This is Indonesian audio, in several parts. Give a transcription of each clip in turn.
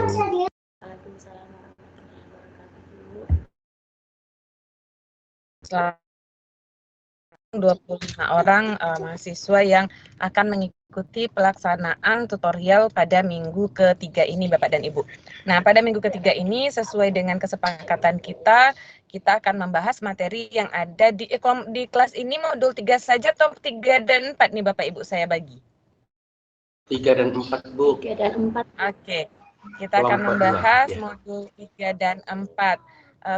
Waalaikumsalam warahmatullahi wabarakatuh. 25 orang mahasiswa yang akan mengikuti pelaksanaan tutorial pada minggu ketiga ini Bapak dan Ibu. Nah, pada minggu ketiga ini sesuai dengan kesepakatan kita akan membahas materi yang ada di kelas ini modul 3 saja atau 3 dan 4 nih Bapak Ibu saya bagi? 3 dan 4, Bu. 3 dan 4. Oke. Kita akan membahas modul 3 dan 4.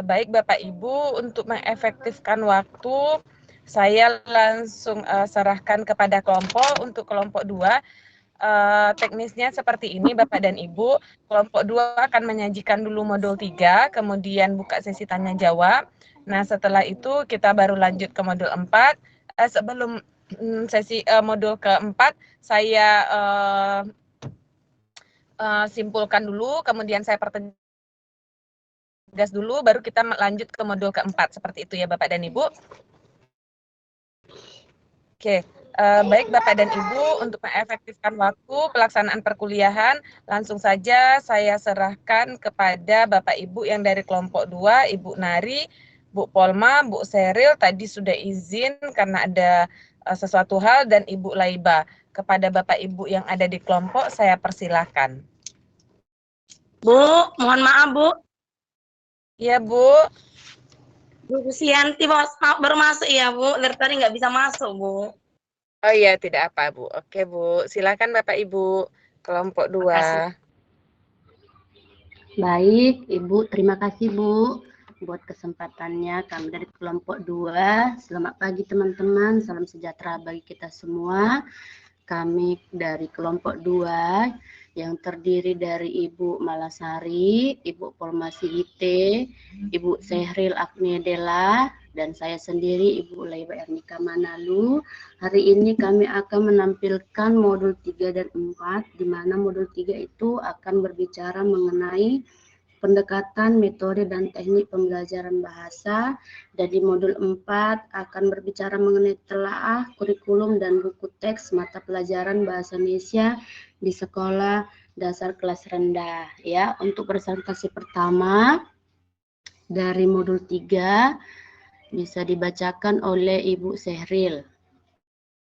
Baik Bapak Ibu, untuk mengefektifkan waktu saya langsung serahkan kepada kelompok. Untuk kelompok 2, teknisnya seperti ini Bapak dan Ibu. Kelompok 2 akan menyajikan dulu modul 3, kemudian buka sesi tanya jawab. Nah, setelah itu kita baru lanjut ke modul 4. Sebelum sesi modul keempat, saya simpulkan dulu, kemudian saya pertegas dulu, baru kita lanjut ke modul keempat. Seperti itu ya Bapak dan Ibu. Oke, baik Bapak dan Ibu, untuk mengefektifkan waktu pelaksanaan perkuliahan, langsung saja saya serahkan kepada Bapak Ibu yang dari kelompok 2, Ibu Nari, Bu Polma, Bu Seril, tadi sudah izin karena ada sesuatu hal, dan Ibu Laiba. Kepada Bapak Ibu yang ada di kelompok, saya persilahkan. Bu, mohon maaf Bu. Iya Bu. Bu Sianti baru masuk ya Bu, dari tadi nggak bisa masuk Bu. Oh iya, tidak apa Bu. Oke Bu, silakan Bapak Ibu, kelompok 2. Baik, Ibu, terima kasih Bu buat kesempatannya. Kami dari kelompok 2. Selamat pagi teman-teman, salam sejahtera bagi kita semua. Kami dari kelompok 2 yang terdiri dari Ibu Malasari, Ibu Polmasi IT, Ibu Sehril Agniedela, dan saya sendiri Ibu Laiba Ernika Manalu. Hari ini kami akan menampilkan modul 3 dan 4, di mana modul 3 itu akan berbicara mengenai pendekatan, metode, dan teknik pembelajaran bahasa. Dan di modul 4 akan berbicara mengenai telaah, kurikulum, dan buku teks mata pelajaran bahasa Indonesia di sekolah dasar kelas rendah. Ya, untuk presentasi pertama dari modul 3 bisa dibacakan oleh Ibu Sehril.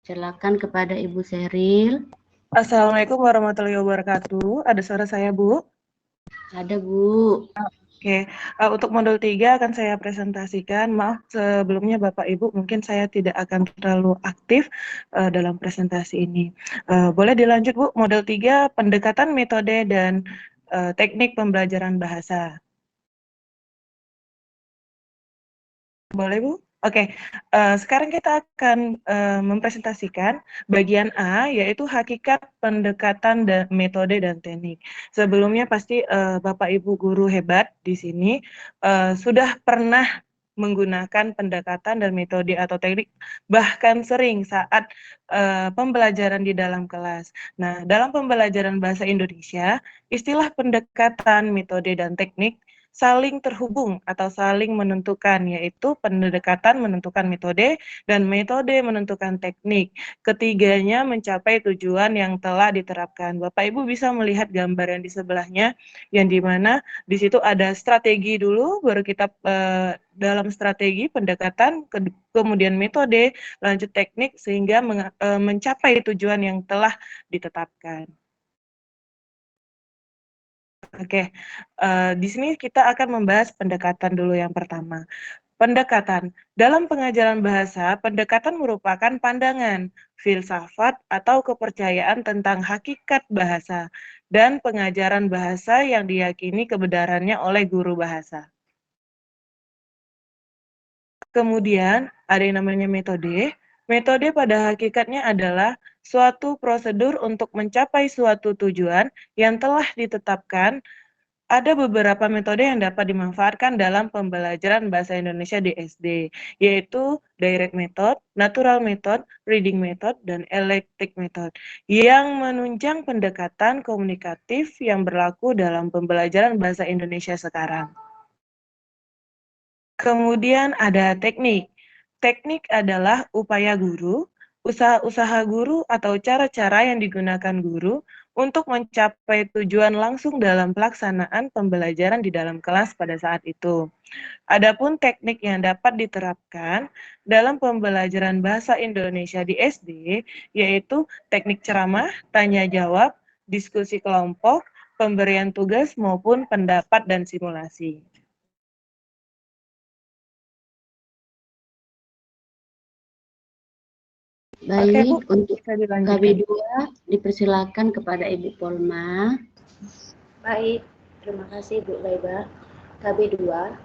Silakan kepada Ibu Sehril. Assalamualaikum warahmatullahi wabarakatuh. Ada suara saya, Bu? Ada, Bu. Oke, untuk modul 3 akan saya presentasikan. Maaf sebelumnya Bapak Ibu, mungkin saya tidak akan terlalu aktif dalam presentasi ini. Boleh dilanjut Bu, modul 3, pendekatan metode dan teknik pembelajaran bahasa. Boleh Bu? Oke, sekarang kita akan mempresentasikan bagian A, yaitu hakikat pendekatan dan metode dan teknik. Sebelumnya pasti Bapak Ibu guru hebat di sini sudah pernah menggunakan pendekatan dan metode atau teknik, bahkan sering saat pembelajaran di dalam kelas. Nah, dalam pembelajaran bahasa Indonesia, istilah pendekatan, metode, dan teknik saling terhubung atau saling menentukan, yaitu pendekatan menentukan metode dan metode menentukan teknik. Ketiganya mencapai tujuan yang telah diterapkan. Bapak Ibu bisa melihat gambar yang di sebelahnya, yang dimana di situ ada strategi dulu, baru kita dalam strategi pendekatan, kemudian metode, lanjut teknik, sehingga mencapai tujuan yang telah ditetapkan. Oke, di sini kita akan membahas pendekatan dulu yang pertama. Pendekatan. Dalam pengajaran bahasa, pendekatan merupakan pandangan, filsafat, atau kepercayaan tentang hakikat bahasa, dan pengajaran bahasa yang diyakini kebenarannya oleh guru bahasa. Kemudian, ada yang namanya metode. Metode pada hakikatnya adalah suatu prosedur untuk mencapai suatu tujuan yang telah ditetapkan. Ada beberapa metode yang dapat dimanfaatkan dalam pembelajaran bahasa Indonesia di SD, yaitu direct method, natural method, reading method, dan electric method, yang menunjang pendekatan komunikatif yang berlaku dalam pembelajaran bahasa Indonesia sekarang. Kemudian ada teknik. Teknik adalah upaya guru, usaha-usaha guru atau cara-cara yang digunakan guru untuk mencapai tujuan langsung dalam pelaksanaan pembelajaran di dalam kelas pada saat itu. Adapun teknik yang dapat diterapkan dalam pembelajaran bahasa Indonesia di SD, yaitu teknik ceramah, tanya jawab, diskusi kelompok, pemberian tugas maupun pendapat dan simulasi. Baik, Bu, untuk bisa dilanjutkan. KB2 dipersilakan kepada Ibu Polma. Baik, terima kasih Bu Laiba. KB2,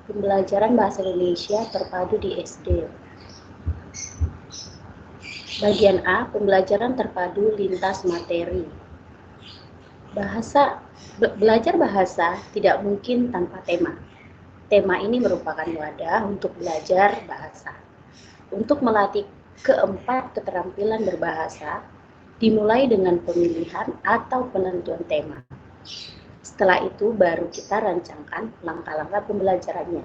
pembelajaran bahasa Indonesia terpadu di SD. Bagian A, pembelajaran terpadu lintas materi. Belajar bahasa tidak mungkin tanpa tema. Tema ini merupakan wadah untuk belajar bahasa. Untuk melatih keempat keterampilan berbahasa, dimulai dengan pemilihan atau penentuan tema. Setelah itu baru kita rancangkan langkah-langkah pembelajarannya.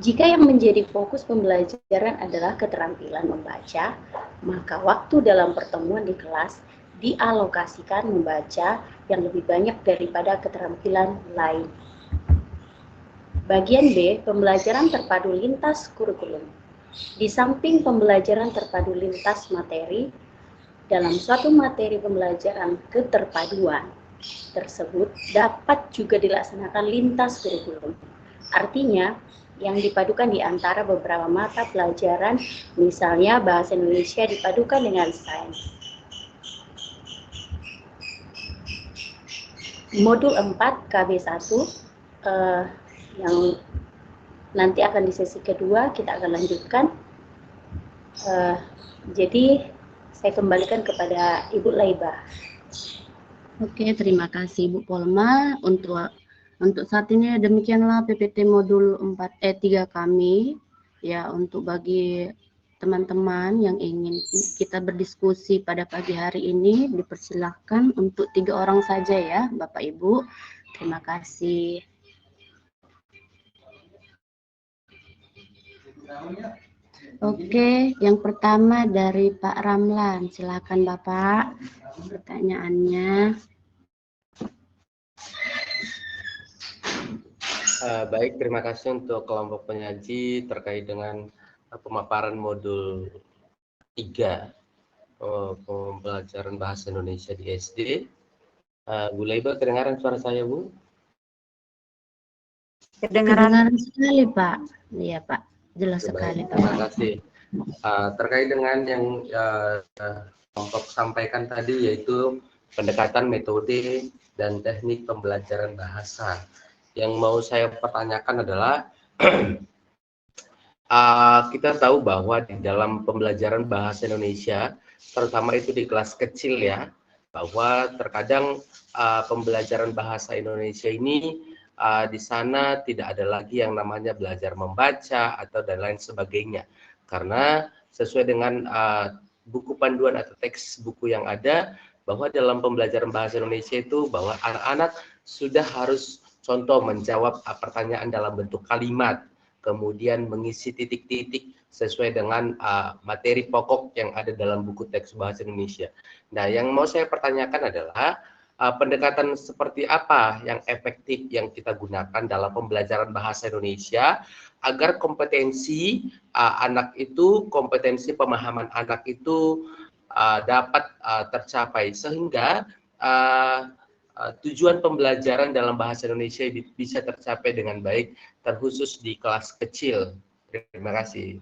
Jika yang menjadi fokus pembelajaran adalah keterampilan membaca, maka waktu dalam pertemuan di kelas dialokasikan membaca yang lebih banyak daripada keterampilan lain. Bagian B, pembelajaran terpadu lintas kurikulum. Di samping pembelajaran terpadu lintas materi, dalam suatu materi pembelajaran keterpaduan tersebut dapat juga dilaksanakan lintas kurikulum. Artinya, yang dipadukan di antara beberapa mata pelajaran, misalnya bahasa Indonesia dipadukan dengan sains. Modul 4 KB1 yang nanti akan di sesi kedua kita akan lanjutkan. Jadi saya kembalikan kepada Ibu Laiba. Oke, terima kasih Ibu Polma. Untuk saat ini demikianlah PPT modul 3 kami. Ya, untuk bagi teman-teman yang ingin kita berdiskusi pada pagi hari ini, dipersilahkan untuk 3 orang saja ya, Bapak Ibu. Terima kasih. Oke, yang pertama dari Pak Ramlan. Silakan Bapak, pertanyaannya. Baik, terima kasih untuk kelompok penyaji terkait dengan pemaparan modul 3 pembelajaran bahasa Indonesia di SD. Bu Laiba, kedengaran suara saya, Bu? Kedengaran sekali, Pak. Iya, Pak. Jelas sekali, Pak. Terima kasih. Terkait dengan yang kelompok sampaikan tadi, yaitu pendekatan metode dan teknik pembelajaran bahasa. Yang mau saya pertanyakan adalah kita tahu bahwa di dalam pembelajaran bahasa Indonesia, terutama itu di kelas kecil ya, bahwa terkadang pembelajaran bahasa Indonesia ini di sana tidak ada lagi yang namanya belajar membaca atau dan lain sebagainya, karena sesuai dengan buku panduan atau teks buku yang ada, bahwa dalam pembelajaran bahasa Indonesia itu bahwa anak-anak sudah harus contoh menjawab pertanyaan dalam bentuk kalimat, kemudian mengisi titik-titik sesuai dengan materi pokok yang ada dalam buku teks bahasa Indonesia. Nah, yang mau saya pertanyakan adalah pendekatan seperti apa yang efektif yang kita gunakan dalam pembelajaran bahasa Indonesia agar kompetensi anak itu, kompetensi pemahaman anak itu dapat tercapai, sehingga tujuan pembelajaran dalam bahasa Indonesia bisa tercapai dengan baik, terkhusus di kelas kecil. Terima kasih.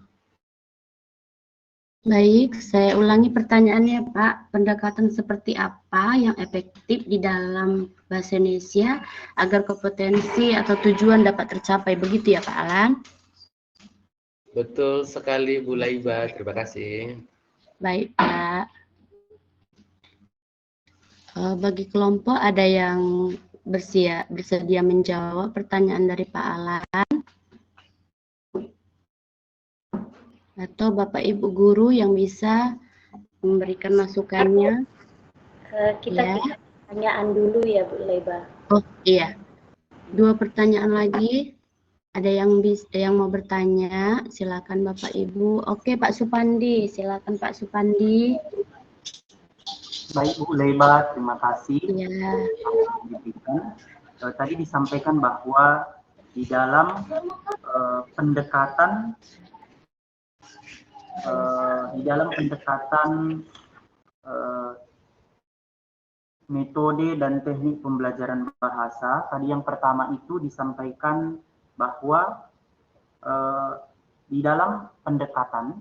Baik, saya ulangi pertanyaannya, Pak. Pendekatan seperti apa yang efektif di dalam bahasa Indonesia agar kompetensi atau tujuan dapat tercapai? Begitu ya, Pak Alan? Betul sekali, Bu Laiba. Terima kasih. Baik, Pak. Bagi kelompok ada yang bersedia menjawab pertanyaan dari Pak Alan? Atau Bapak Ibu guru yang bisa memberikan masukannya? Kita ya. Pertanyaan dulu ya Bu Laiba. Oh iya, 2 pertanyaan lagi. Ada yang mau bertanya? Silakan Bapak Ibu. Oke, Pak Supandi, silakan Pak Supandi. baik Bu Leiba, terima kasih. Iya. Tadi disampaikan bahwa di dalam pendekatan metode dan teknik pembelajaran bahasa, tadi yang pertama itu disampaikan bahwa di dalam pendekatan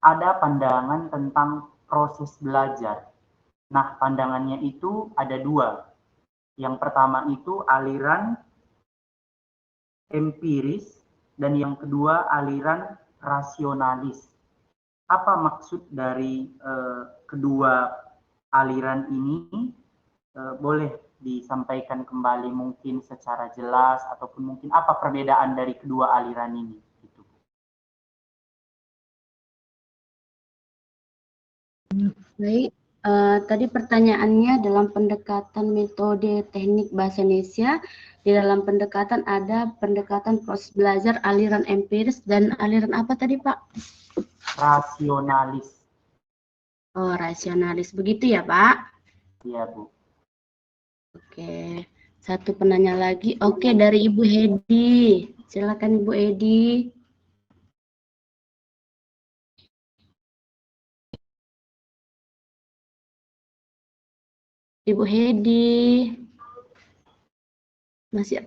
ada pandangan tentang proses belajar. Nah, pandangannya itu ada dua. Yang pertama itu aliran empiris dan yang kedua aliran rasionalis. Apa maksud dari kedua aliran ini? Boleh disampaikan kembali mungkin secara jelas ataupun mungkin apa perbedaan dari kedua aliran ini? Gitu. Baik, tadi pertanyaannya dalam pendekatan metode teknik bahasa Indonesia, di dalam pendekatan ada pendekatan proses belajar, aliran empiris, dan aliran apa tadi Pak? Rasionalis. Oh, rasionalis. Begitu ya Pak? Iya Bu. Oke, satu penanya lagi. Oke, dari Ibu Hedi. Silakan Ibu Hedi. Ibu Hedi. Masih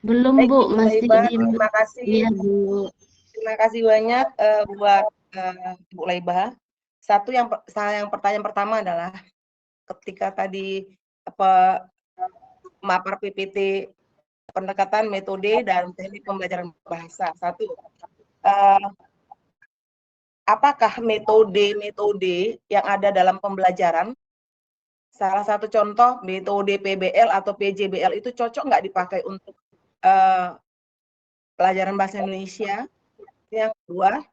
belum Baik, Bu, Ibu masih Leiba, di terima kasih. Iya Bu. Terima kasih banyak buat Ibu Leiba. Yang pertanyaan pertama adalah ketika tadi mapar PPT pendekatan metode dan teknik pembelajaran bahasa. Satu, apakah metode-metode yang ada dalam pembelajaran, salah satu contoh metode PBL atau PJBL itu cocok nggak dipakai untuk pelajaran bahasa Indonesia? Yang kedua,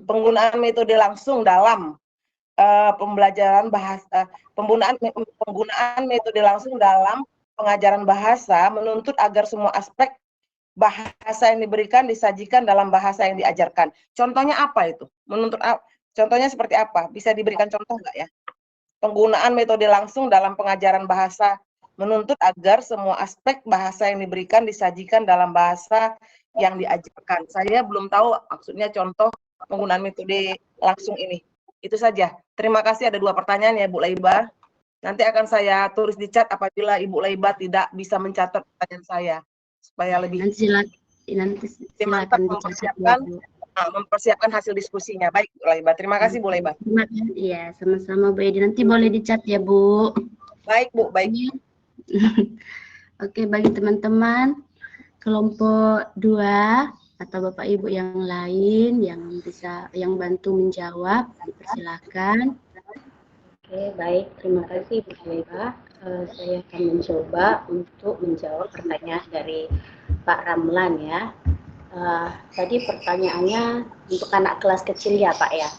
penggunaan metode langsung dalam pembelajaran bahasa, penggunaan metode langsung dalam pengajaran bahasa menuntut agar semua aspek bahasa yang diberikan disajikan dalam bahasa yang diajarkan. Contohnya apa itu? Contohnya seperti apa? Bisa diberikan contoh nggak ya? Penggunaan metode langsung dalam pengajaran bahasa menuntut agar semua aspek bahasa yang diberikan disajikan dalam bahasa yang diajarkan. Saya belum tahu maksudnya contoh penggunaan metode langsung ini. Itu saja. Terima kasih. Ada 2 pertanyaan ya Bu Leiba. Nanti akan saya tulis di chat apabila Ibu Leiba tidak bisa mencatat pertanyaan saya supaya lebih mempersiapkan hasil diskusinya. Baik Bu Leiba. Terima kasih Bu Leiba. Terima kasih. Iya, sama-sama Bu Edi. Nanti boleh dicat ya Bu. Baik Bu, baik. Oke, bagi teman-teman kelompok 2 atau Bapak Ibu yang lain yang bantu menjawab, dipersilakan. Oke, baik. Terima kasih Bu Leiba. Saya akan mencoba untuk menjawab pertanyaan dari Pak Ramlan ya. Tadi pertanyaannya untuk anak kelas kecil ya Pak ya.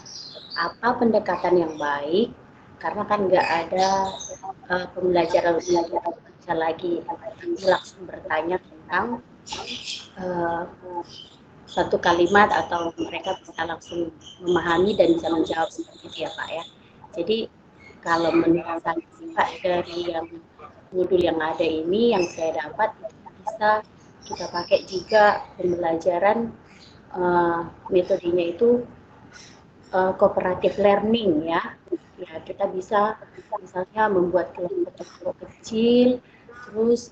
Apa pendekatan yang baik? Karena kan nggak ada pembelajaran lagi. Langsung bertanya tentang satu kalimat atau mereka bisa langsung memahami dan bisa menjawab seperti itu ya Pak ya. Jadi kalau menurut saya Pak, dari yang modul yang ada ini yang saya dapat bisa kita pakai juga pembelajaran metodenya itu cooperative learning ya. Ya kita bisa misalnya membuat kelompok kecil, terus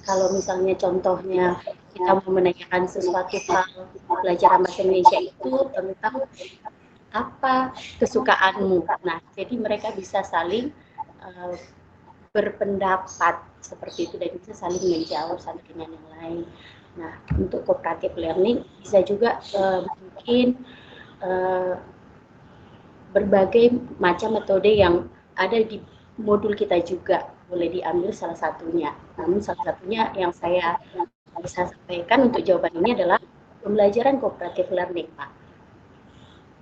kalau misalnya contohnya kita mau menanyakan sesuatu hal pelajaran bahasa Indonesia itu tentang apa kesukaanmu. Nah, jadi mereka bisa saling berpendapat seperti itu dan bisa saling menjawab satu dengan yang lain. Nah, untuk cooperative learning bisa juga mungkin berbagai macam metode yang ada di modul kita juga boleh diambil salah satunya. Namun salah satunya yang saya bisa sampaikan untuk jawaban ini adalah pembelajaran cooperative learning, Pak.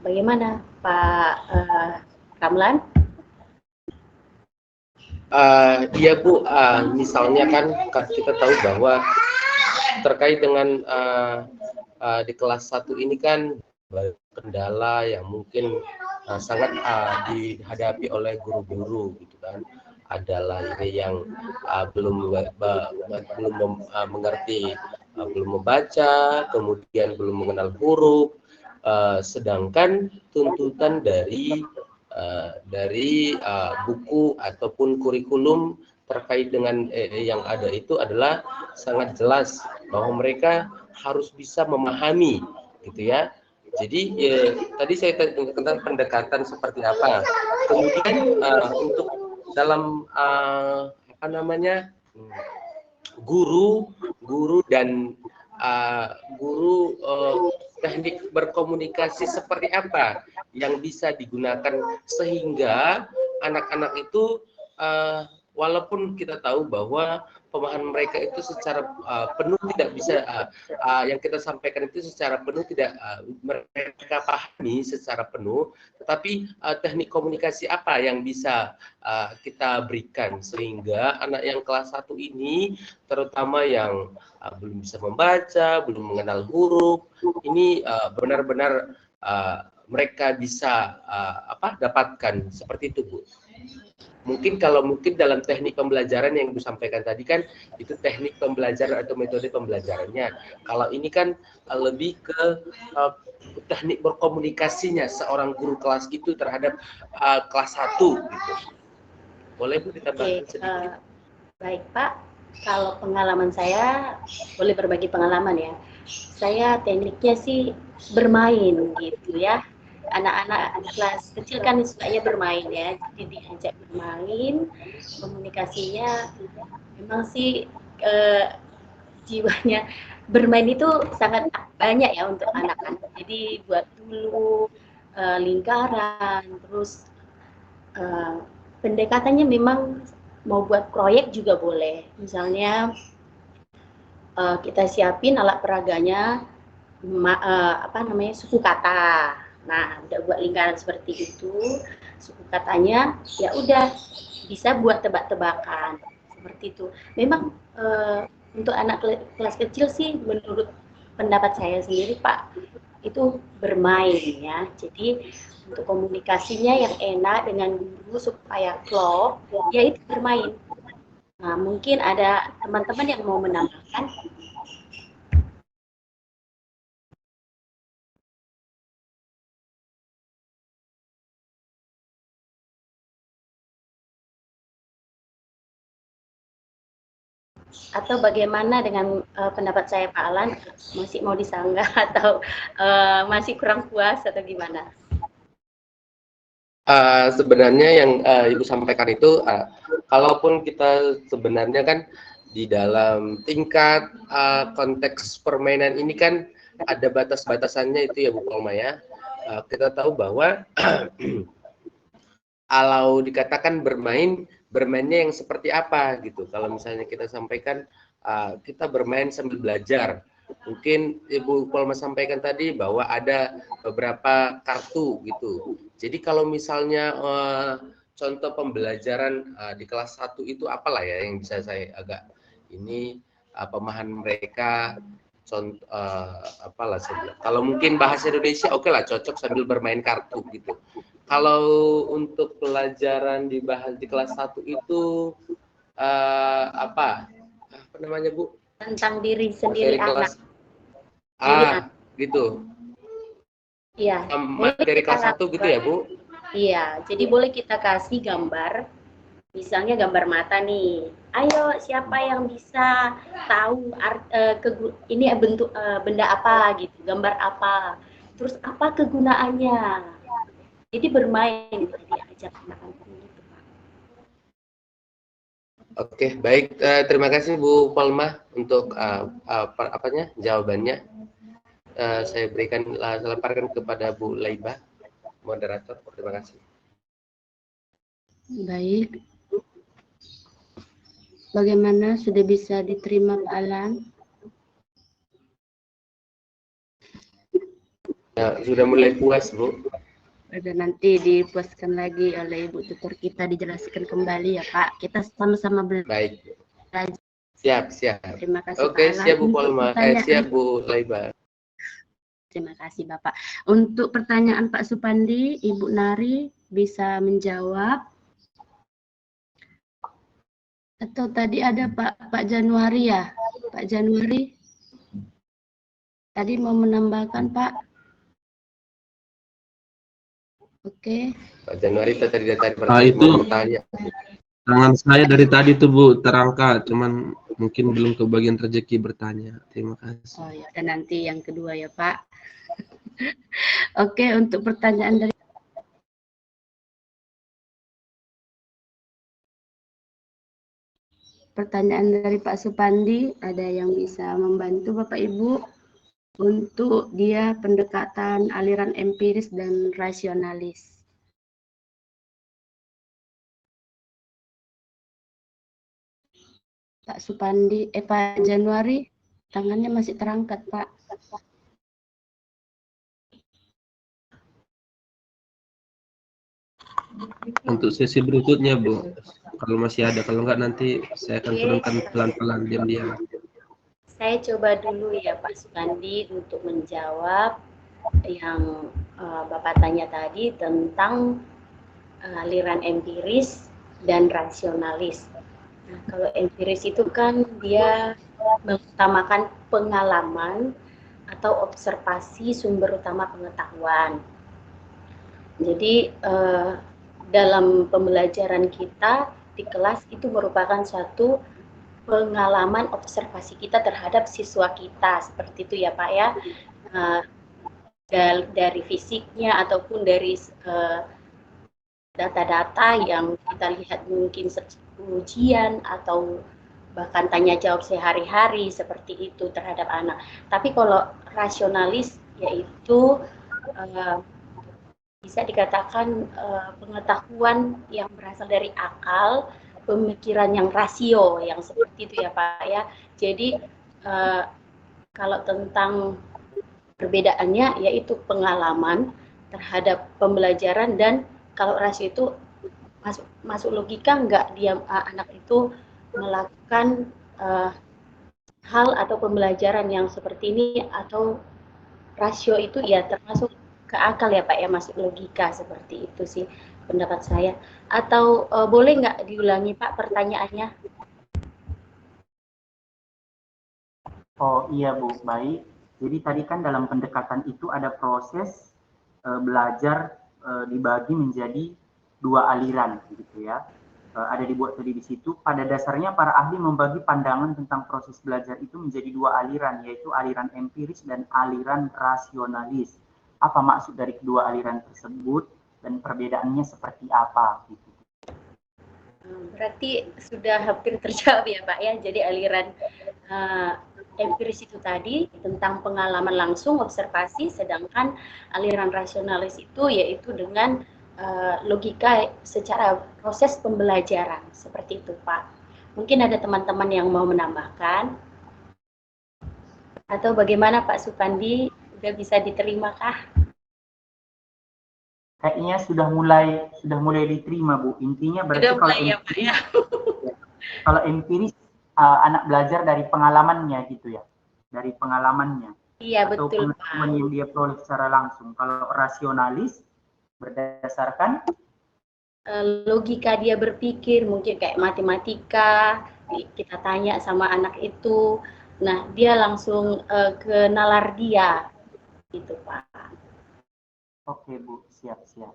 Bagaimana Pak Ramlan? Iya Bu, misalnya kan kita tahu bahwa terkait dengan di kelas 1 ini kan kendala yang mungkin sangat dihadapi oleh guru-guru gitu kan. Adalah ini yang belum mengerti, belum membaca, kemudian belum mengenal huruf, sedangkan tuntutan dari buku ataupun kurikulum terkait dengan yang ada itu adalah sangat jelas bahwa mereka harus bisa memahami gitu ya. Jadi tadi saya tentang pendekatan seperti apa. Kemudian untuk dalam guru dan teknik berkomunikasi seperti apa yang bisa digunakan sehingga anak-anak itu walaupun kita tahu bahwa pemahaman mereka itu secara penuh tidak bisa yang kita sampaikan itu secara penuh tidak mereka pahami secara penuh, tetapi teknik komunikasi apa yang bisa kita berikan sehingga anak yang kelas 1 ini terutama yang belum bisa membaca, belum mengenal huruf, ini benar-benar mereka bisa dapatkan seperti itu, Bu. Mungkin dalam teknik pembelajaran yang Ibu sampaikan tadi kan itu teknik pembelajaran atau metode pembelajarannya. Kalau ini kan lebih ke teknik berkomunikasinya seorang guru kelas itu terhadap kelas 1 gitu. Boleh Bu ditambahkan sedikit? Baik Pak, kalau pengalaman saya boleh berbagi pengalaman ya. Saya tekniknya sih bermain gitu ya. Anak-anak kelas kecil kan sukanya bermain ya, jadi diajak bermain, komunikasinya memang sih jiwanya bermain itu sangat banyak ya untuk anak-anak. Jadi buat dulu lingkaran, terus pendekatannya memang mau buat proyek juga boleh. Misalnya kita siapin alat peraganya suku kata. Nah, udah buat lingkaran seperti itu, suku katanya ya udah bisa buat tebak-tebakan seperti itu. Memang untuk anak kelas kecil sih menurut pendapat saya sendiri Pak, itu bermain ya. Jadi untuk komunikasinya yang enak dengan guru supaya klop, ya itu bermain. Nah, mungkin ada teman-teman yang mau menambahkan. Atau bagaimana dengan pendapat saya Pak Alan, masih mau disanggah atau masih kurang puas atau gimana? Sebenarnya yang Ibu sampaikan itu, kalaupun kita sebenarnya kan di dalam tingkat konteks permainan ini kan ada batas-batasannya itu ya Bu Palma ya. Kita tahu bahwa kalau dikatakan bermainnya yang seperti apa gitu. Kalau misalnya kita sampaikan kita bermain sambil belajar. Mungkin Ibu Palma sampaikan tadi bahwa ada beberapa kartu gitu. Jadi kalau misalnya contoh pembelajaran di kelas 1 itu apalah ya yang bisa saya agak ini pemahaman mereka contoh apalah saya bilang. Kalau mungkin bahasa Indonesia oke lah cocok sambil bermain kartu gitu. Kalau untuk pelajaran dibahas di kelas 1 itu apa namanya Bu? Tentang diri sendiri anak. Gitu. Iya. Materi kelas 1 gitu ya Bu? Iya, jadi boleh kita kasih gambar, misalnya gambar mata nih. Ayo, siapa yang bisa tahu ini bentuk benda apa gitu, gambar apa, terus apa kegunaannya. Jadi bermain, diajak anak-anak gitu, Pak. Oke, baik. Terima kasih Bu Palma untuk jawabannya. Saya lemparkan kepada Bu Laiba, moderator. Terima kasih. Baik. Bagaimana, sudah bisa diterima Pak Alan? Ya, sudah mulai puas Bu. Udah, nanti dipuaskan lagi oleh Ibu tutor kita, dijelaskan kembali ya Pak. Kita sama-sama belajar. Baik. Siap. Terima kasih Oke, Pak Alan. siap Bu Palma. Siap Bu Laiba. Terima kasih Bapak. Untuk pertanyaan Pak Supandi, Ibu Nari bisa menjawab. Atau tadi ada Pak Januari ya? Pak Januari tadi mau menambahkan Pak? Oke. Pak Januari tadi itu mau bertanya. tangan saya dari tadi tuh Bu terangkat, cuman mungkin belum kebagian rezeki bertanya. Terima kasih. Oh ya, dan nanti yang kedua ya Pak. Oke, untuk pertanyaan dari Pak Supandi, ada yang bisa membantu Bapak Ibu untuk dia pendekatan aliran empiris dan rasionalis. Pak Supandi, Pak Januari, tangannya masih terangkat Pak. Untuk sesi berikutnya Bu, kalau masih ada, kalau enggak nanti saya akan turunkan pelan-pelan diam-diam. Saya coba dulu ya Pak Supandi untuk menjawab yang Bapak tanya tadi tentang aliran empiris dan rasionalis. Nah, kalau empiris itu kan dia mengutamakan pengalaman atau observasi sumber utama pengetahuan. Jadi dalam pembelajaran kita di kelas itu merupakan suatu pengalaman observasi kita terhadap siswa kita, seperti itu ya Pak ya, dari fisiknya ataupun dari data-data yang kita lihat mungkin ujian atau bahkan tanya jawab sehari-hari seperti itu terhadap anak. Tapi kalau rasionalis yaitu bisa dikatakan pengetahuan yang berasal dari akal, pemikiran yang rasio, yang seperti itu ya Pak ya. Jadi kalau tentang perbedaannya yaitu pengalaman terhadap pembelajaran, dan kalau rasio itu masuk logika nggak dia anak itu melakukan hal atau pembelajaran yang seperti ini, atau rasio itu ya termasuk ke akal ya Pak ya, masuk logika, seperti itu sih pendapat saya. Atau boleh nggak diulangi Pak pertanyaannya? Oh iya Bu, baik. Jadi tadi kan dalam pendekatan itu ada proses belajar dibagi menjadi dua aliran gitu ya. Ada dibuat tadi di situ. Pada dasarnya para ahli membagi pandangan tentang proses belajar itu menjadi dua aliran, yaitu aliran empiris dan aliran rasionalis. Apa maksud dari kedua aliran tersebut dan perbedaannya seperti apa gitu. Berarti sudah hampir terjawab ya Pak ya. Jadi aliran empiris itu tadi tentang pengalaman langsung, observasi, sedangkan aliran rasionalis itu yaitu dengan logika secara proses pembelajaran, seperti itu Pak. Mungkin ada teman-teman yang mau menambahkan, atau bagaimana Pak Supandi, sudah bisa diterima kah? Kayaknya sudah mulai diterima Bu. Intinya berarti kalau empiris, ya, kalau empiris anak belajar dari pengalamannya gitu ya, dari pengalamannya. Iya atau betul pengetahuan Pak. yang dia peroleh secara langsung. Kalau rasionalis berdasarkan logika dia berpikir, mungkin kayak matematika, kita tanya sama anak itu, nah dia langsung ke nalar dia, gitu Pak. Oke Bu, siap-siap.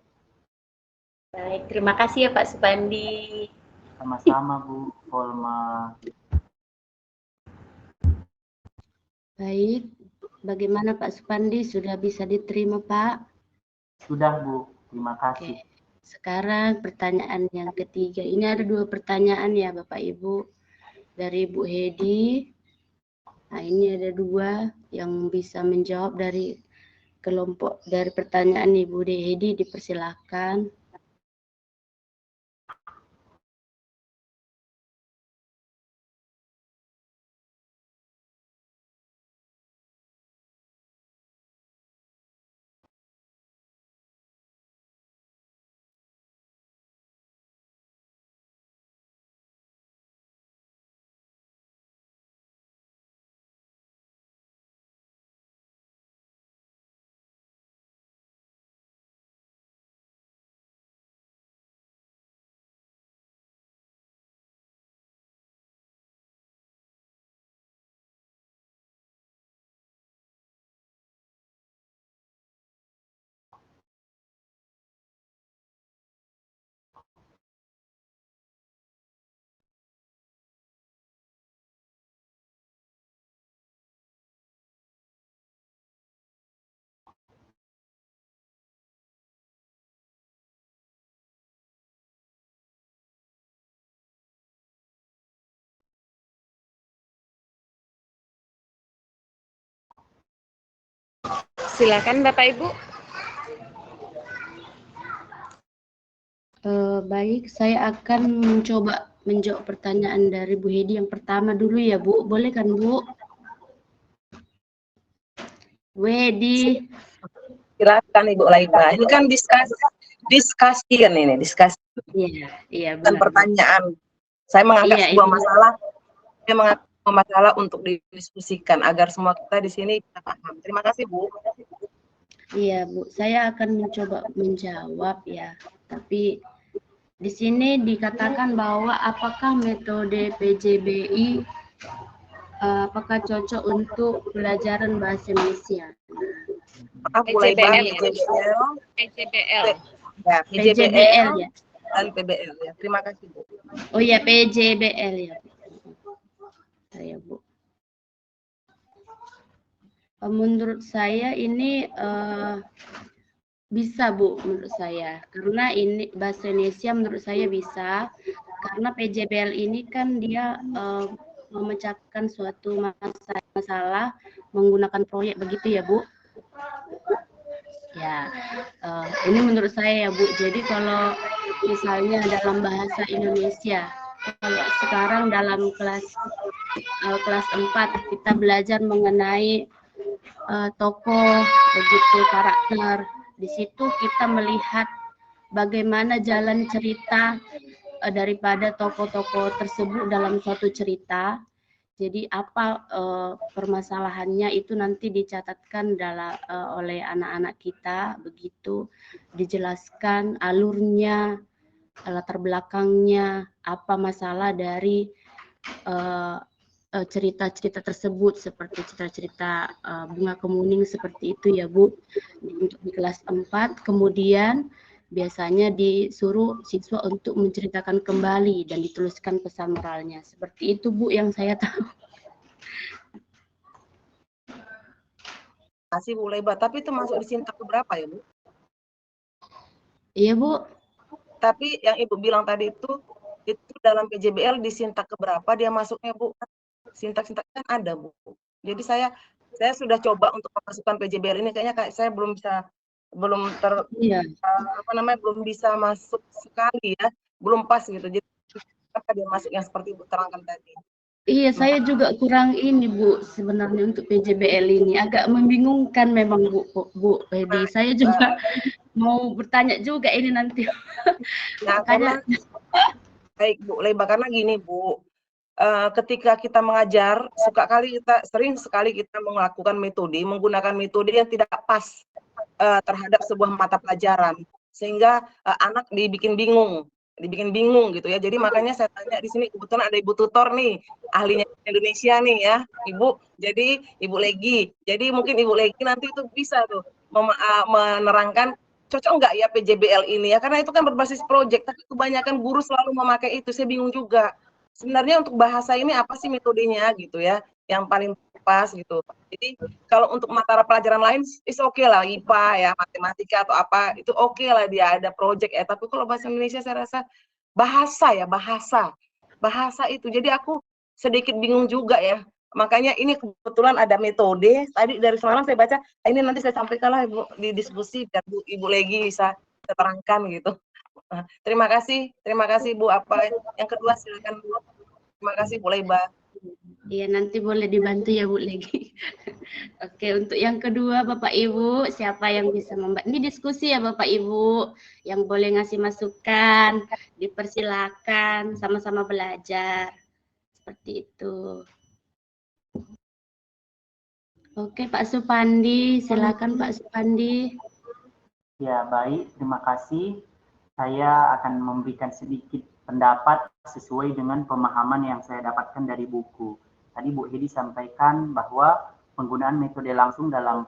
Baik, terima kasih ya Pak Supandi. Sama-sama Bu Polma. Baik, bagaimana Pak Supandi, sudah bisa diterima Pak? Sudah Bu, terima kasih. Oke. Sekarang pertanyaan yang ketiga. Ini ada dua pertanyaan ya Bapak Ibu. Dari Bu Hedi. Nah ini ada dua yang bisa menjawab dari kelompok dari pertanyaan Ibu Hedi, dipersilakan. Silakan Bapak Ibu. Baik, saya akan mencoba menjawab pertanyaan dari Bu Hedi yang pertama dulu ya Bu. Boleh kan Bu? Bu Hedi. Silakan Ibu Laiba. Ini kan diskusi kan ini, diskusi. Iya, iya Dan benar. pertanyaan. Saya mengangkat Iya, sebuah ini. masalah. Saya mengangkat sebuah masalah untuk didiskusikan agar semua kita di sini bisa paham. Terima kasih Bu. Iya Bu, saya akan mencoba menjawab ya. Tapi di sini dikatakan bahwa apakah metode PJBI apakah cocok untuk pelajaran bahasa Indonesia? Maaf Bu Laiba, PJBL. Ya, PJBL ya. dan PBL ya. Terima kasih Bu. Oh ya, PJBL ya. Saya Bu. Menurut saya ini bisa Bu, menurut saya. Karena ini bahasa Indonesia menurut saya bisa. Karena PJBL ini kan dia memecahkan suatu masalah menggunakan proyek begitu ya Bu. Ya, ini menurut saya ya Bu. Jadi kalau misalnya dalam bahasa Indonesia, kalau sekarang dalam kelas 4 kita belajar mengenai tokoh, begitu karakter. Di situ kita melihat bagaimana jalan cerita daripada tokoh-tokoh tersebut dalam suatu cerita. Jadi apa permasalahannya itu nanti dicatatkan oleh anak-anak kita, begitu dijelaskan alurnya, latar belakangnya, apa masalah dari cerita-cerita tersebut, seperti cerita-cerita Bunga Kemuning seperti itu ya Bu, untuk di kelas 4. Kemudian biasanya disuruh siswa untuk menceritakan kembali dan dituliskan pesan moralnya. Seperti itu Bu yang saya tahu. Kasih Bu Laiba, tapi itu masuk di sintak keberapa ya Bu? Iya Bu. Tapi yang Ibu bilang tadi itu dalam PJBL di sintak keberapa dia masuknya Bu? Sintak-sintak kan ada Bu. Jadi saya sudah coba untuk memasukkan PJBL ini, kayaknya saya belum bisa masuk sekali ya, belum pas gitu. Jadi apa dia masuk yang seperti Ibu terangkan tadi? Iya, saya juga kurang ini Bu, sebenarnya untuk PJBL ini agak membingungkan memang Bu Hedi. Saya juga mau bertanya juga ini nanti. Nah, karena baik Bu Laiba, karena gini Bu, ketika kita mengajar, sering sekali kita menggunakan metode yang tidak pas terhadap sebuah mata pelajaran, sehingga anak dibikin bingung gitu ya. Jadi makanya saya tanya di sini, kebetulan ada Ibu tutor nih, ahlinya Indonesia nih ya, Ibu. Jadi Ibu Legi, jadi mungkin Ibu Legi nanti itu bisa tuh menerangkan cocok nggak ya PJBL ini ya, karena itu kan berbasis proyek, tapi kebanyakan guru selalu memakai itu. Saya bingung juga. Sebenarnya untuk bahasa ini apa sih metodenya gitu ya, yang paling pas gitu. Jadi kalau untuk mata pelajaran lain is oke lah, IPA ya, matematika atau apa, itu oke lah dia ada project ya. Tapi kalau bahasa Indonesia saya rasa bahasa itu. Jadi aku sedikit bingung juga ya. Makanya ini kebetulan ada metode. Tadi dari semalam saya baca, ini nanti saya sampaikan lah Ibu di diskusi biar Ibu Legi bisa terangkan gitu. Terima kasih Bu. Apa yang kedua silakan Bu. Terima kasih Bu Laiba. Iya, nanti boleh dibantu ya Bu Legi. Oke, untuk yang kedua Bapak Ibu, siapa yang bisa membantu? Ini diskusi ya Bapak Ibu, yang boleh ngasih masukan, dipersilakan, sama-sama belajar. Seperti itu. Oke, Pak Supandi, silakan Pak Supandi. Ya, baik, terima kasih. Saya akan memberikan sedikit pendapat sesuai dengan pemahaman yang saya dapatkan dari buku. Tadi Bu Hedi sampaikan bahwa penggunaan metode langsung dalam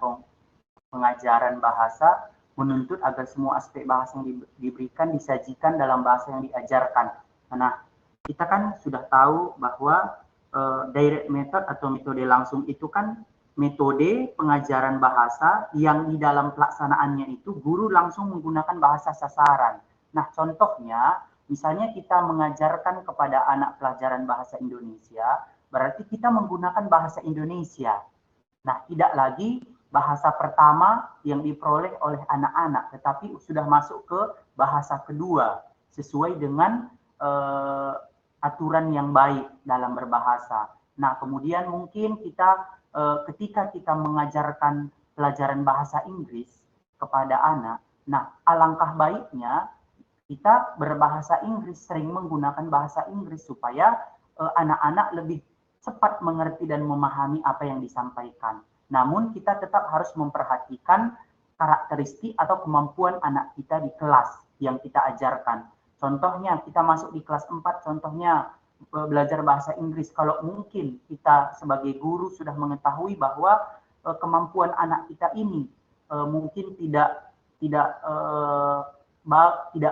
pengajaran bahasa menuntut agar semua aspek bahasa yang diberikan disajikan dalam bahasa yang diajarkan. Nah, kita kan sudah tahu bahwa direct method atau metode langsung itu kan metode pengajaran bahasa yang di dalam pelaksanaannya itu guru langsung menggunakan bahasa sasaran. Nah, contohnya misalnya kita mengajarkan kepada anak pelajaran bahasa Indonesia, berarti kita menggunakan bahasa Indonesia. Nah, tidak lagi bahasa pertama yang diperoleh oleh anak-anak, tetapi sudah masuk ke bahasa kedua sesuai dengan aturan yang baik dalam berbahasa. Nah, kemudian mungkin kita ketika kita mengajarkan pelajaran bahasa Inggris kepada anak, nah alangkah baiknya kita berbahasa Inggris, sering menggunakan bahasa Inggris supaya anak-anak lebih cepat mengerti dan memahami apa yang disampaikan. Namun kita tetap harus memperhatikan karakteristik atau kemampuan anak kita di kelas yang kita ajarkan. Contohnya kita masuk di kelas 4, contohnya belajar bahasa Inggris. Kalau mungkin kita sebagai guru sudah mengetahui bahwa kemampuan anak kita ini mungkin tidak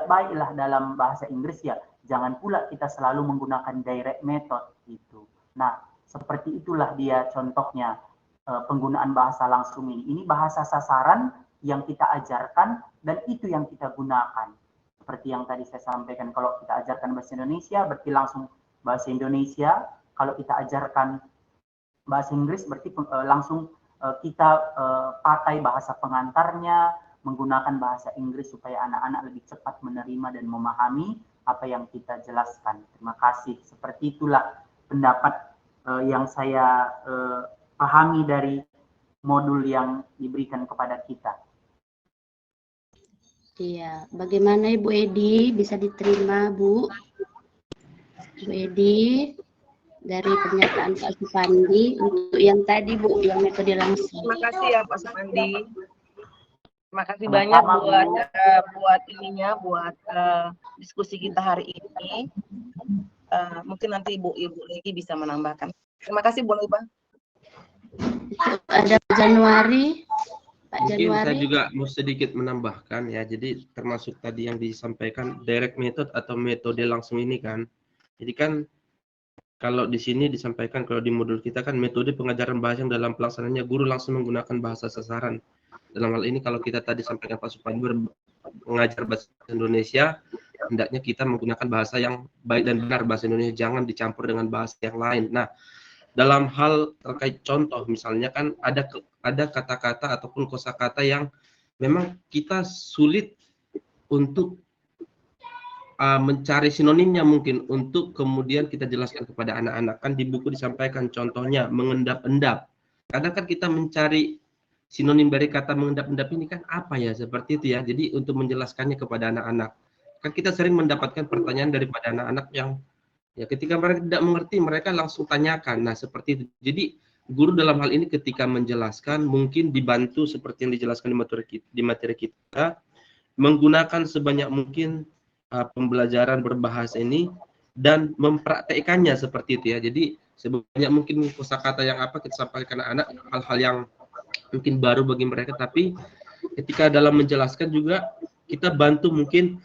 baiklah dalam bahasa Inggris, ya jangan pula kita selalu menggunakan direct method gitu. Nah, seperti itulah dia contohnya penggunaan bahasa langsung ini. Ini bahasa sasaran yang kita ajarkan dan itu yang kita gunakan. Seperti yang tadi saya sampaikan, kalau kita ajarkan bahasa Indonesia berarti langsung bahasa Indonesia. Kalau kita ajarkan bahasa Inggris berarti langsung kita pakai bahasa pengantarnya, menggunakan bahasa Inggris supaya anak-anak lebih cepat menerima dan memahami apa yang kita jelaskan. Terima kasih. Seperti itulah pendapat yang saya pahami dari modul yang diberikan kepada kita. Iya, bagaimana Ibu Edi? Bisa diterima, Bu? Bu Edi, dari pernyataan Pak Supandi untuk yang tadi, Bu, yang metode langsung. Terima kasih ya Pak Supandi. Terima kasih banyak buat diskusi kita hari ini. Mungkin nanti Ibu lagi bisa menambahkan. Terima kasih, boleh Pak. Ada Pak Januari. Mungkin saya juga mau sedikit menambahkan ya. Jadi termasuk tadi yang disampaikan direct method atau metode langsung ini kan. Jadi kan kalau di sini disampaikan, kalau di modul kita kan metode pengajaran bahasa yang dalam pelaksanaannya guru langsung menggunakan bahasa sasaran. Dalam hal ini kalau kita tadi sampaikan Pak Supandi mengajar bahasa Indonesia, hendaknya kita menggunakan bahasa yang baik dan benar, bahasa Indonesia, jangan dicampur dengan bahasa yang lain. Nah, dalam hal terkait contoh misalnya kan ada kata-kata ataupun kosakata yang memang kita sulit untuk mencari sinonimnya mungkin untuk kemudian kita jelaskan kepada anak-anak. Kan di buku disampaikan contohnya mengendap-endap. Kadang kan kita mencari sinonim dari kata mengendap-endap ini kan apa ya, seperti itu ya. Jadi untuk menjelaskannya kepada anak-anak. Kan kita sering mendapatkan pertanyaan daripada anak-anak yang ya ketika mereka tidak mengerti mereka langsung tanyakan. Nah, seperti itu. Jadi guru dalam hal ini ketika menjelaskan mungkin dibantu seperti yang dijelaskan di materi kita menggunakan sebanyak mungkin pembelajaran berbahasa ini dan mempraktekkannya seperti itu ya. Jadi sebanyak mungkin kosakata yang apa kita sampaikan anak, hal-hal yang mungkin baru bagi mereka, tapi ketika dalam menjelaskan juga kita bantu mungkin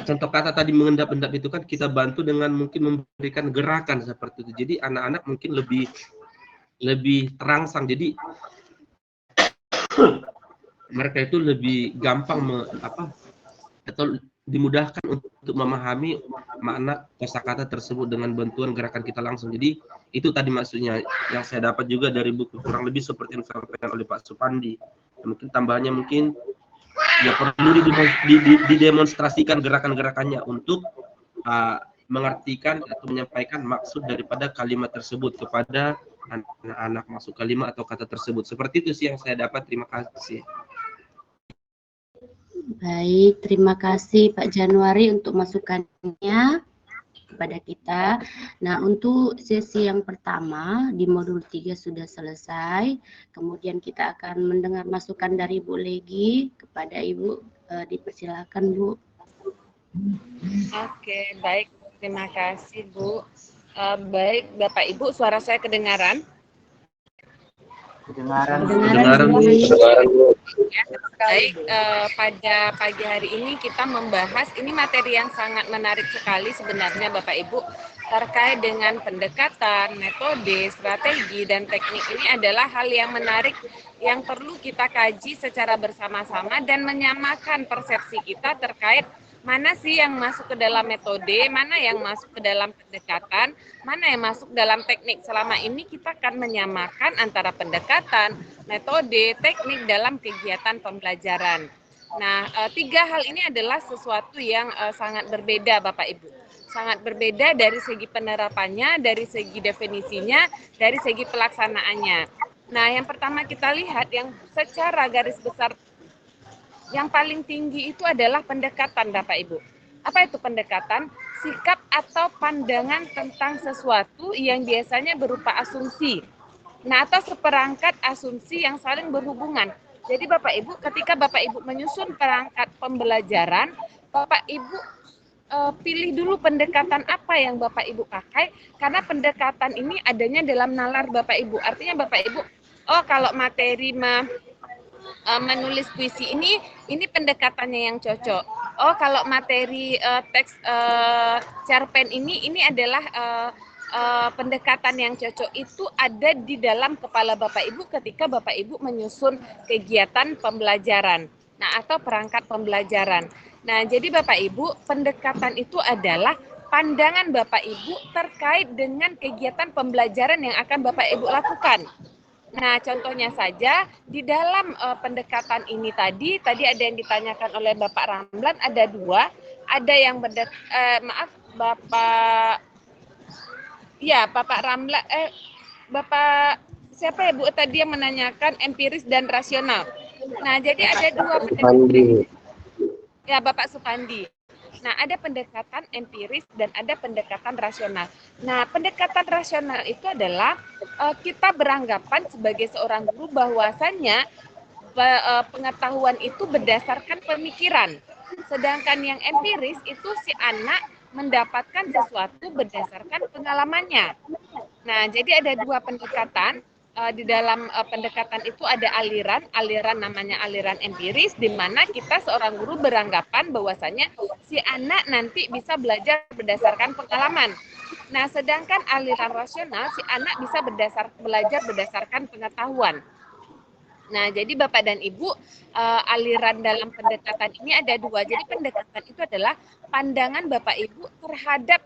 contoh kata tadi mengendap-endap itu kan kita bantu dengan mungkin memberikan gerakan seperti itu. Jadi anak-anak mungkin lebih terangsang. Jadi mereka itu lebih gampang atau dimudahkan untuk memahami makna kosakata tersebut dengan bantuan gerakan kita langsung. Jadi itu tadi maksudnya yang saya dapat juga dari buku, kurang lebih seperti yang disampaikan oleh Pak Supandi. Mungkin tambahannya mungkin ya perlu didemonstrasikan gerakan-gerakannya untuk mengartikan atau menyampaikan maksud daripada kalimat tersebut kepada anak-anak, masuk kalimat atau kata tersebut. Seperti itu sih yang saya dapat. Terima kasih. Baik, terima kasih Pak Januari untuk masukannya kepada kita. Nah, untuk sesi yang pertama di modul 3 sudah selesai. Kemudian kita akan mendengar masukan dari Bu Legi. Kepada Ibu, dipersilakan Bu. Oke, baik. Terima kasih Bu. Baik, Bapak Ibu, suara saya kedengaran? Kedengaran. Ya, baik, pada pagi hari ini kita membahas, ini materi yang sangat menarik sekali sebenarnya Bapak Ibu, terkait dengan pendekatan, metode, strategi, dan teknik. Ini adalah hal yang menarik yang perlu kita kaji secara bersama-sama dan menyamakan persepsi kita terkait mana sih yang masuk ke dalam metode, mana yang masuk ke dalam pendekatan, mana yang masuk dalam teknik. Selama ini kita akan menyamakan antara pendekatan, metode, teknik dalam kegiatan pembelajaran. Nah, 3 hal ini adalah sesuatu yang sangat berbeda Bapak Ibu. Sangat berbeda dari segi penerapannya, dari segi definisinya, dari segi pelaksanaannya. Nah, yang pertama kita lihat yang secara garis besar yang paling tinggi itu adalah pendekatan, Bapak Ibu. Apa itu pendekatan? Sikap atau pandangan tentang sesuatu yang biasanya berupa asumsi. Nah, atau seperangkat asumsi yang saling berhubungan. Jadi Bapak Ibu, ketika Bapak Ibu menyusun perangkat pembelajaran, Bapak Ibu pilih dulu pendekatan apa yang Bapak Ibu pakai, karena pendekatan ini adanya dalam nalar Bapak Ibu. Artinya Bapak Ibu, oh kalau materi menulis puisi ini pendekatannya yang cocok. Oh kalau materi teks cerpen ini adalah pendekatan yang cocok. Itu ada di dalam kepala Bapak Ibu ketika Bapak Ibu menyusun kegiatan pembelajaran. Nah, atau perangkat pembelajaran. Nah, jadi Bapak Ibu, pendekatan itu adalah pandangan Bapak Ibu terkait dengan kegiatan pembelajaran yang akan Bapak Ibu lakukan. Nah, contohnya saja di dalam pendekatan ini tadi ada yang ditanyakan oleh Bapak Ramlan, ada 2. Ada yang Bapak Ramlan, Bapak siapa ya Bu tadi yang menanyakan empiris dan rasional. Nah, jadi ada 2 pendekatan. Ya, Bapak Supandi. Nah, ada pendekatan empiris dan ada pendekatan rasional. Nah, pendekatan rasional itu adalah kita beranggapan sebagai seorang guru bahwasannya pengetahuan itu berdasarkan pemikiran. Sedangkan yang empiris itu si anak mendapatkan sesuatu berdasarkan pengalamannya. Nah, jadi ada 2 pendekatan. Di dalam pendekatan itu ada aliran namanya aliran empiris, di mana kita seorang guru beranggapan bahwasanya si anak nanti bisa belajar berdasarkan pengalaman. Nah, sedangkan aliran rasional si anak bisa belajar berdasarkan pengetahuan. Nah, jadi Bapak dan Ibu, aliran dalam pendekatan ini ada 2. Jadi pendekatan itu adalah pandangan Bapak Ibu terhadap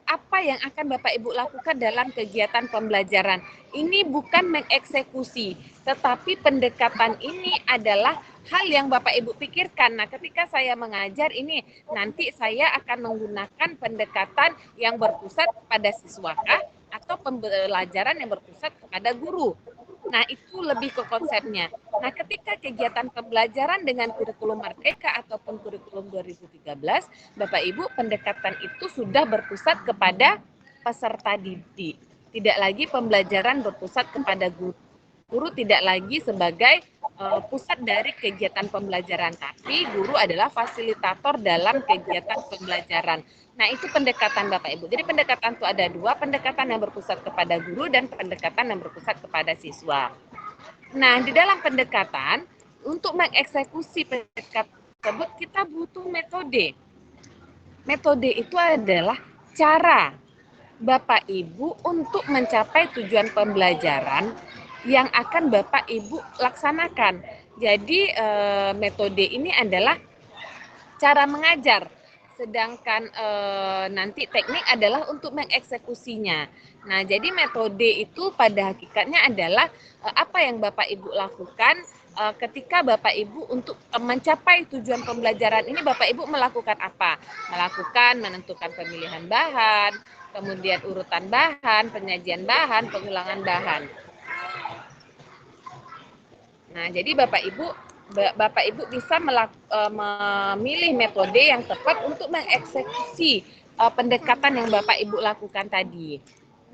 apa yang akan Bapak Ibu lakukan dalam kegiatan pembelajaran. Ini bukan mengeksekusi, tetapi pendekatan ini adalah hal yang Bapak Ibu pikirkan. Nah, ketika saya mengajar ini, nanti saya akan menggunakan pendekatan yang berpusat pada siswakah atau pembelajaran yang berpusat kepada guru. Nah, itu lebih ke konsepnya. Nah, ketika kegiatan pembelajaran dengan kurikulum Merdeka ataupun kurikulum 2013, Bapak Ibu, pendekatan itu sudah berpusat kepada peserta didik. Tidak lagi pembelajaran berpusat kepada guru. Guru tidak lagi sebagai pusat dari kegiatan pembelajaran, tapi guru adalah fasilitator dalam kegiatan pembelajaran. Nah, itu pendekatan Bapak Ibu. Jadi pendekatan itu ada 2, pendekatan yang berpusat kepada guru dan pendekatan yang berpusat kepada siswa. Nah, di dalam pendekatan, untuk mengeksekusi pendekatan tersebut, kita butuh metode. Metode itu adalah cara Bapak Ibu untuk mencapai tujuan pembelajaran yang akan Bapak Ibu laksanakan. Jadi metode ini adalah cara mengajar. Sedangkan nanti teknik adalah untuk mengeksekusinya. Nah, jadi metode itu pada hakikatnya adalah apa yang Bapak Ibu lakukan ketika Bapak Ibu untuk mencapai tujuan pembelajaran ini. Bapak Ibu melakukan apa? Melakukan menentukan pemilihan bahan, kemudian urutan bahan, penyajian bahan, pengulangan bahan. Nah, jadi Bapak Ibu bisa memilih metode yang tepat untuk mengeksekusi pendekatan yang Bapak Ibu lakukan tadi.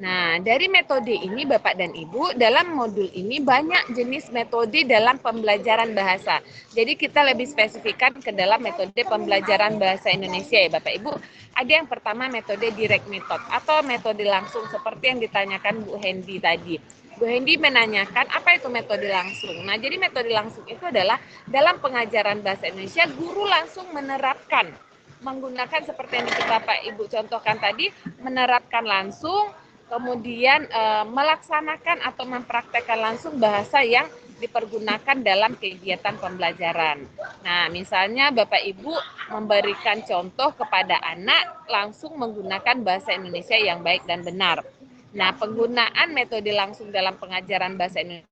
Nah, dari metode ini Bapak dan Ibu, dalam modul ini banyak jenis metode dalam pembelajaran bahasa. Jadi kita lebih spesifikkan ke dalam metode pembelajaran bahasa Indonesia ya Bapak Ibu. Ada yang pertama metode direct method atau metode langsung seperti yang ditanyakan Bu Hendy tadi. Bu Hendy menanyakan apa itu metode langsung. Nah, jadi metode langsung itu adalah dalam pengajaran bahasa Indonesia, guru langsung menerapkan, menggunakan seperti yang Bapak Ibu contohkan tadi, menerapkan langsung, kemudian melaksanakan atau mempraktekkan langsung bahasa yang dipergunakan dalam kegiatan pembelajaran. Nah, misalnya Bapak Ibu memberikan contoh kepada anak langsung menggunakan bahasa Indonesia yang baik dan benar. Nah, penggunaan metode langsung dalam pengajaran bahasa Indonesia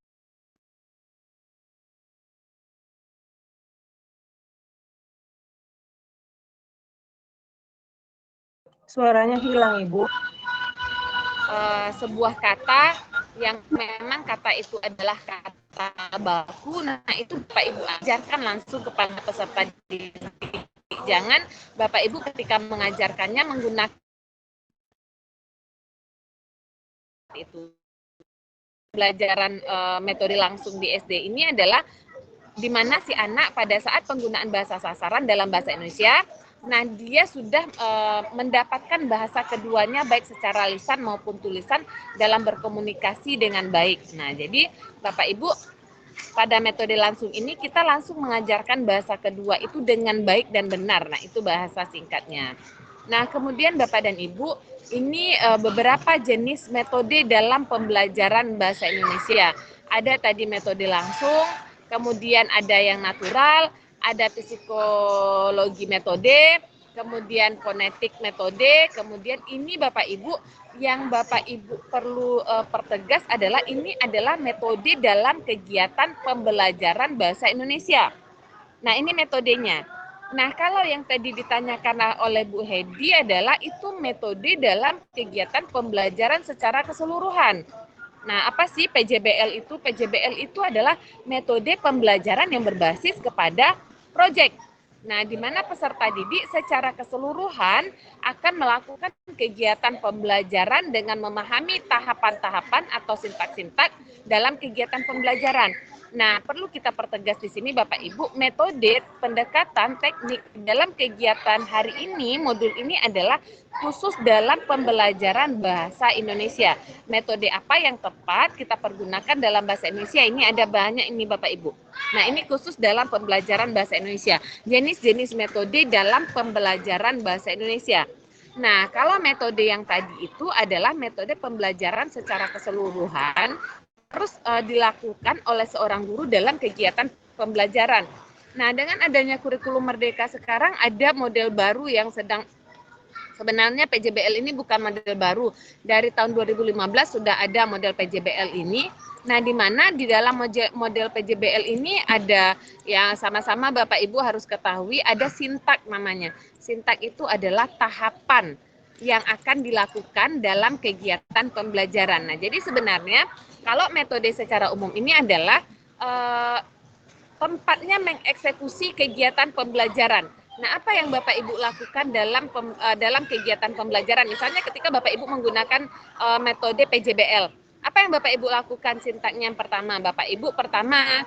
Suaranya hilang, Ibu. sebuah kata yang memang kata itu adalah kata baku. Nah, itu Bapak Ibu ajarkan langsung kepada peserta didik. Jangan Bapak Ibu ketika mengajarkannya menggunakan itu. Pelajaran metode langsung di SD ini adalah di mana si anak pada saat penggunaan bahasa sasaran dalam bahasa Indonesia, nah dia sudah mendapatkan bahasa keduanya baik secara lisan maupun tulisan dalam berkomunikasi dengan baik. Nah, jadi Bapak Ibu pada metode langsung ini kita langsung mengajarkan bahasa kedua itu dengan baik dan benar. Nah, itu bahasa singkatnya. Nah, kemudian Bapak dan Ibu, ini beberapa jenis metode dalam pembelajaran bahasa Indonesia. Ada tadi metode langsung, kemudian ada yang natural, ada psikologi metode, kemudian fonetik metode, kemudian ini Bapak Ibu, yang Bapak Ibu perlu pertegas adalah ini adalah metode dalam kegiatan pembelajaran bahasa Indonesia. Nah, ini metodenya. Nah, kalau yang tadi ditanyakan oleh Bu Hedi adalah itu metode dalam kegiatan pembelajaran secara keseluruhan. Nah, apa sih PJBL itu? PJBL itu adalah metode pembelajaran yang berbasis kepada proyek. Nah, di mana peserta didik secara keseluruhan akan melakukan kegiatan pembelajaran dengan memahami tahapan-tahapan atau sintak-sintak dalam kegiatan pembelajaran. Nah, perlu kita pertegas di sini Bapak Ibu, metode pendekatan teknik dalam kegiatan hari ini, modul ini adalah khusus dalam pembelajaran bahasa Indonesia. Metode apa yang tepat kita pergunakan dalam bahasa Indonesia? Ini ada banyak ini Bapak Ibu. Nah, ini khusus dalam pembelajaran bahasa Indonesia. Jenis-jenis metode dalam pembelajaran bahasa Indonesia. Nah, kalau metode yang tadi itu adalah metode pembelajaran secara keseluruhan harus dilakukan oleh seorang guru dalam kegiatan pembelajaran. Nah, dengan adanya kurikulum Merdeka sekarang ada model baru yang sedang sebenarnya PJBL ini bukan model baru. Dari tahun 2015 sudah ada model PJBL ini. Nah, di mana di dalam model PJBL ini ada yang sama-sama Bapak Ibu harus ketahui ada sintak namanya. Sintak itu adalah tahapan yang akan dilakukan dalam kegiatan pembelajaran. Nah, jadi sebenarnya kalau metode secara umum ini adalah tempatnya mengeksekusi kegiatan pembelajaran. Nah, apa yang Bapak Ibu lakukan dalam kegiatan pembelajaran? Misalnya ketika Bapak Ibu menggunakan metode PJBL, apa yang Bapak Ibu lakukan sintaknya yang pertama? Bapak Ibu pertama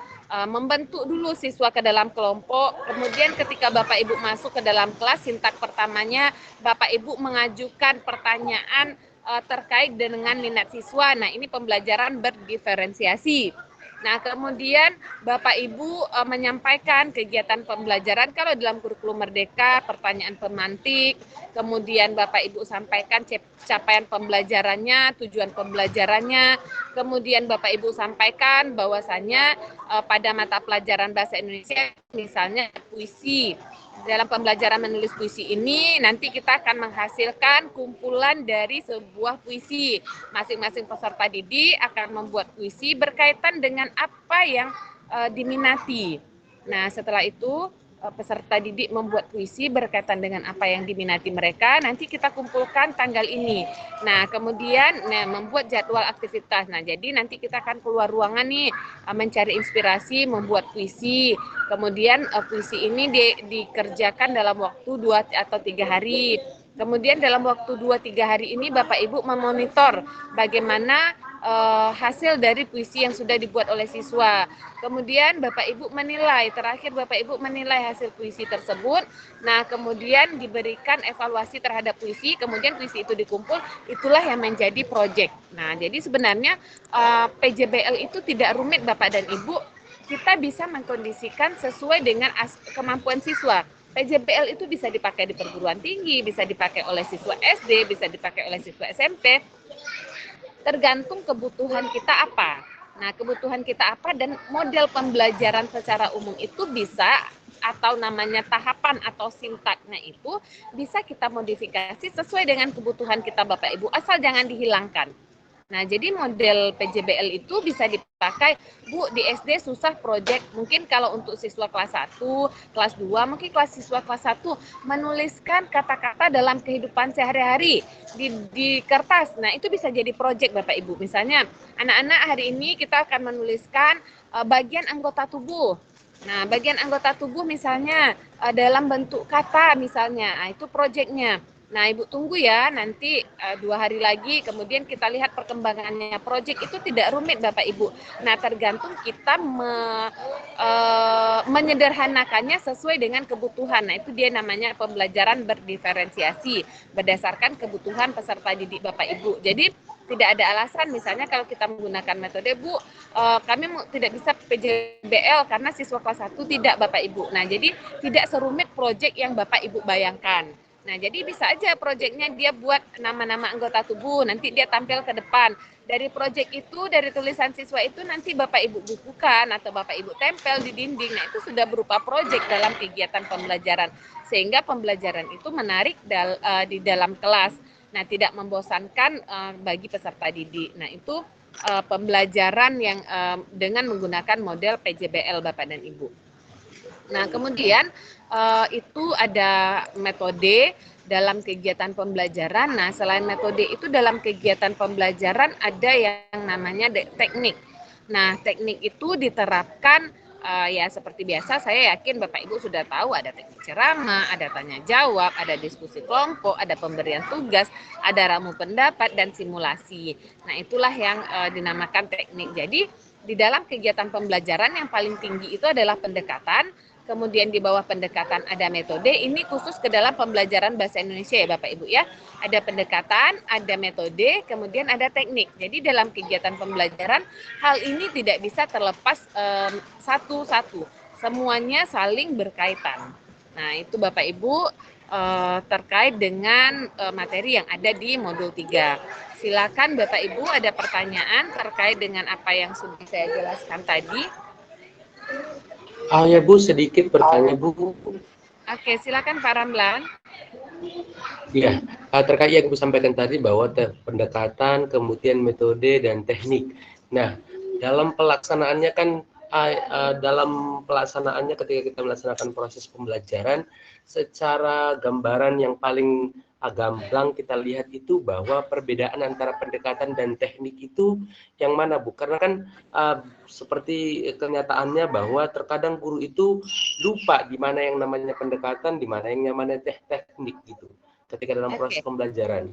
membentuk dulu siswa ke dalam kelompok, kemudian ketika Bapak Ibu masuk ke dalam kelas, sintak pertamanya Bapak Ibu mengajukan pertanyaan terkait dengan minat siswa. Nah, ini pembelajaran berdiferensiasi. Nah, kemudian Bapak Ibu menyampaikan kegiatan pembelajaran kalau dalam kurikulum Merdeka, pertanyaan pemantik, kemudian Bapak Ibu sampaikan capaian pembelajarannya, tujuan pembelajarannya, kemudian Bapak Ibu sampaikan bahwasannya pada mata pelajaran bahasa Indonesia misalnya puisi. Dalam pembelajaran menulis puisi ini nanti kita akan menghasilkan kumpulan dari sebuah puisi. Masing-masing peserta didik akan membuat puisi berkaitan dengan apa yang diminati. Nah, setelah itu peserta didik membuat puisi berkaitan dengan apa yang diminati mereka, nanti kita kumpulkan tanggal ini. Nah, kemudian membuat jadwal aktivitas. Nah, jadi nanti kita akan keluar ruangan nih, mencari inspirasi, membuat puisi. Kemudian puisi ini dikerjakan dalam waktu 2 atau 3 hari. Kemudian dalam waktu 2-3 hari ini Bapak Ibu memonitor bagaimana hasil dari puisi yang sudah dibuat oleh siswa. Kemudian Bapak Ibu menilai, terakhir Bapak Ibu menilai hasil puisi tersebut. Nah, kemudian diberikan evaluasi terhadap puisi, kemudian puisi itu dikumpul, itulah yang menjadi proyek. Nah, jadi sebenarnya PJBL itu tidak rumit Bapak dan Ibu, kita bisa mengkondisikan sesuai dengan kemampuan siswa. PJBL itu bisa dipakai di perguruan tinggi, bisa dipakai oleh siswa SD, bisa dipakai oleh siswa SMP. Tergantung kebutuhan kita apa. Nah, kebutuhan kita apa dan model pembelajaran secara umum itu bisa atau namanya tahapan atau sintaknya itu bisa kita modifikasi sesuai dengan kebutuhan kita Bapak Ibu, asal jangan dihilangkan. Nah, jadi model PJBL itu bisa dipakai, Bu, di SD susah proyek, mungkin kalau untuk siswa kelas 1, kelas 2, mungkin siswa kelas 1 menuliskan kata-kata dalam kehidupan sehari-hari di kertas. Nah, itu bisa jadi proyek Bapak Ibu. Misalnya, anak-anak hari ini kita akan menuliskan bagian anggota tubuh. Nah, bagian anggota tubuh misalnya dalam bentuk kata misalnya, nah, itu proyeknya. Nah, Ibu tunggu ya, nanti 2 hari lagi, kemudian kita lihat perkembangannya. Proyek itu tidak rumit, Bapak Ibu. Nah, tergantung kita menyederhanakannya sesuai dengan kebutuhan. Nah, itu dia namanya pembelajaran berdiferensiasi, berdasarkan kebutuhan peserta didik Bapak Ibu. Jadi, tidak ada alasan, misalnya kalau kita menggunakan metode, Bu, kami tidak bisa PJBL karena siswa kelas 1 tidak, Bapak Ibu. Nah, jadi tidak serumit proyek yang Bapak Ibu bayangkan. Nah, jadi bisa aja proyeknya dia buat nama-nama anggota tubuh, nanti dia tampil ke depan. Dari proyek itu, dari tulisan siswa itu nanti Bapak Ibu bukukan atau Bapak Ibu tempel di dinding. Nah, itu sudah berupa proyek dalam kegiatan pembelajaran. Sehingga pembelajaran itu menarik di dalam kelas. Nah, tidak membosankan bagi peserta didik. Nah, itu pembelajaran yang dengan menggunakan model PJBL Bapak dan Ibu. Nah, kemudian itu ada metode dalam kegiatan pembelajaran. Nah, selain metode itu dalam kegiatan pembelajaran ada yang namanya teknik. Nah, teknik itu diterapkan ya seperti biasa, saya yakin Bapak Ibu sudah tahu ada teknik ceramah, ada tanya jawab, ada diskusi kelompok, ada pemberian tugas, ada ramu pendapat dan simulasi. Nah, itulah yang dinamakan teknik. Jadi, di dalam kegiatan pembelajaran yang paling tinggi itu adalah pendekatan. Kemudian di bawah pendekatan ada metode, ini khusus ke dalam pembelajaran bahasa Indonesia ya Bapak Ibu ya. Ada pendekatan, ada metode, kemudian ada teknik. Jadi dalam kegiatan pembelajaran, hal ini tidak bisa terlepas satu-satu. Semuanya saling berkaitan. Nah, itu Bapak Ibu terkait dengan materi yang ada di modul 3. Silakan Bapak Ibu ada pertanyaan terkait dengan apa yang sudah saya jelaskan tadi. Ya Bu, sedikit bertanya Bu. Oke, silakan Pak Ramlan. Ya, terkait yang Bu sampaikan tadi bahwa pendekatan, kemudian metode dan teknik. Nah, dalam pelaksanaannya kan ketika kita melaksanakan proses pembelajaran, secara gambaran yang paling gamblang kita lihat itu bahwa perbedaan antara pendekatan dan teknik itu yang mana Bu? Karena kan seperti kenyataannya bahwa terkadang guru itu lupa di mana yang namanya pendekatan, di mana yang namanya teknik gitu ketika dalam proses pembelajaran.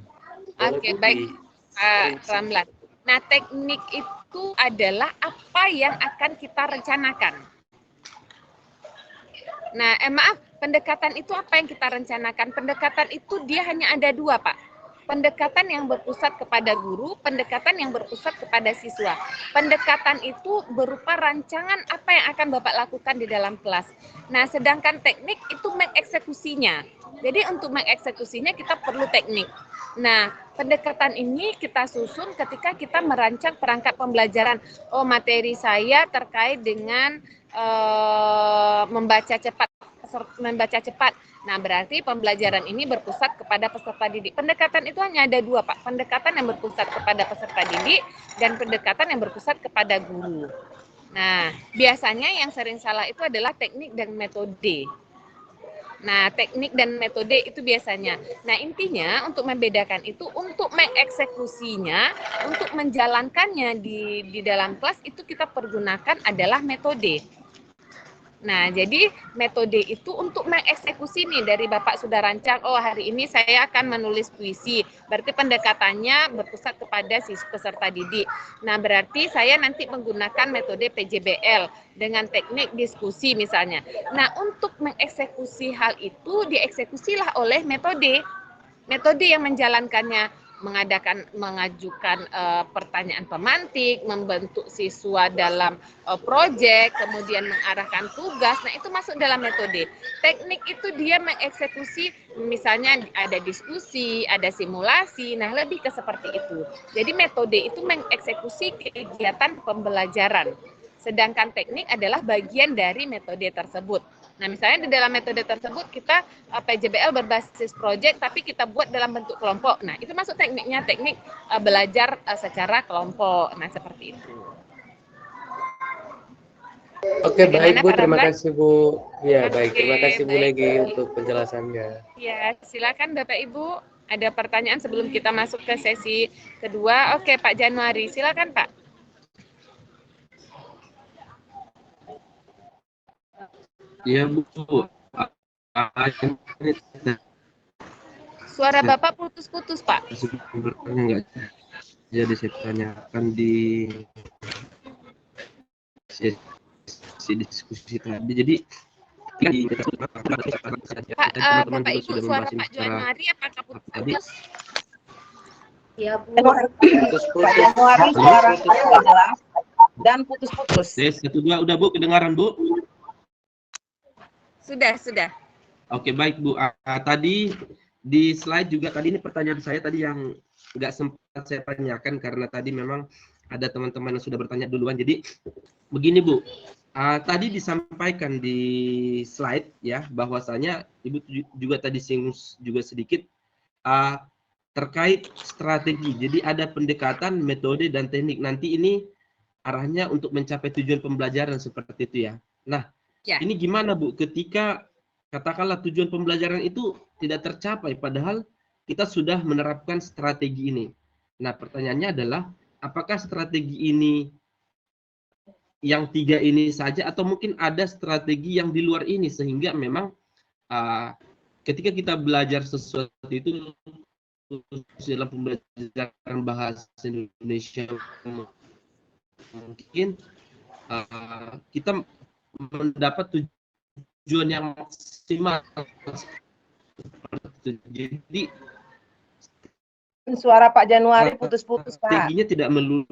Oke, baik Pak Ramlan. Nah, teknik itu adalah apa yang akan kita rencanakan. Nah, maaf, pendekatan itu apa yang kita rencanakan? Pendekatan itu dia hanya ada 2, Pak. Pendekatan yang berpusat kepada guru, pendekatan yang berpusat kepada siswa. Pendekatan itu berupa rancangan apa yang akan Bapak lakukan di dalam kelas. Nah, sedangkan teknik itu mengeksekusinya. Jadi untuk mengeksekusinya kita perlu teknik. Nah, pendekatan ini kita susun ketika kita merancang perangkat pembelajaran. Oh, materi saya terkait dengan membaca cepat. Nah, berarti pembelajaran ini berpusat kepada peserta didik. Pendekatan itu hanya ada 2, Pak. Pendekatan yang berpusat kepada peserta didik dan pendekatan yang berpusat kepada guru. Nah, biasanya yang sering salah itu adalah teknik dan metode. Nah, teknik dan metode itu biasanya. Nah, intinya untuk membedakan itu, untuk mengeksekusinya, untuk menjalankannya di dalam kelas itu kita pergunakan adalah metode. Nah, jadi metode itu untuk mengeksekusi nih, dari Bapak sudah rancang, oh hari ini saya akan menulis puisi, berarti pendekatannya berpusat kepada si peserta didik. Nah, berarti saya nanti menggunakan metode PJBL dengan teknik diskusi misalnya. Nah, untuk mengeksekusi hal itu dieksekusilah oleh metode yang menjalankannya. mengajukan pertanyaan pemantik, membentuk siswa dalam proyek, kemudian mengarahkan tugas. Nah, itu masuk dalam metode. Teknik itu dia mengeksekusi, misalnya ada diskusi, ada simulasi. Nah, lebih ke seperti itu. Jadi metode itu mengeksekusi kegiatan pembelajaran. Sedangkan teknik adalah bagian dari metode tersebut. Nah, misalnya di dalam metode tersebut kita PJBL berbasis proyek, tapi kita buat dalam bentuk kelompok. Nah, itu masuk tekniknya, teknik belajar secara kelompok. Nah, seperti itu. Oke, baik Bagaimana, Bu, Pak terima Ramlan? kasih Bu. Ya, baik, terima Oke, kasih Bu baik. Legi untuk penjelasannya. Ya, silakan Bapak Ibu. Ada pertanyaan sebelum kita masuk ke sesi kedua. Oke, Pak Januari, silakan Pak. Iya Bu. Suara Bapak putus-putus, Pak. Sebenarnya nggak jadi saya tanyakan di sesi diskusi tadi. Jadi Pak, teman-teman Bapak juga Ibu, sudah suara membahas ini Pak secara Januari apakah tadi. putus-putus? Ya, Bu. Pak Januari suara saya nggak jelas dan putus-putus. Tes 1 2 udah Bu, kedengaran Bu? Sudah. Oke, baik Bu. Tadi di slide juga tadi ini pertanyaan saya tadi yang nggak sempat saya tanyakan karena tadi memang ada teman-teman yang sudah bertanya duluan. Jadi begini Bu, tadi disampaikan di slide ya bahwasanya Ibu juga tadi singgung juga sedikit terkait strategi. Jadi ada pendekatan, metode dan teknik. Nanti ini arahnya untuk mencapai tujuan pembelajaran seperti itu ya. Nah, Ya. ini gimana Bu ketika katakanlah tujuan pembelajaran itu tidak tercapai padahal kita sudah menerapkan strategi ini. Nah, pertanyaannya adalah apakah strategi ini yang 3 ini saja atau mungkin ada strategi yang di luar ini sehingga memang ketika kita belajar sesuatu itu dalam pembelajaran bahasa Indonesia mungkin kita mendapat tujuan yang maksimal. Jadi Suara Pak Januari putus-putus, Pak. strateginya tidak melulu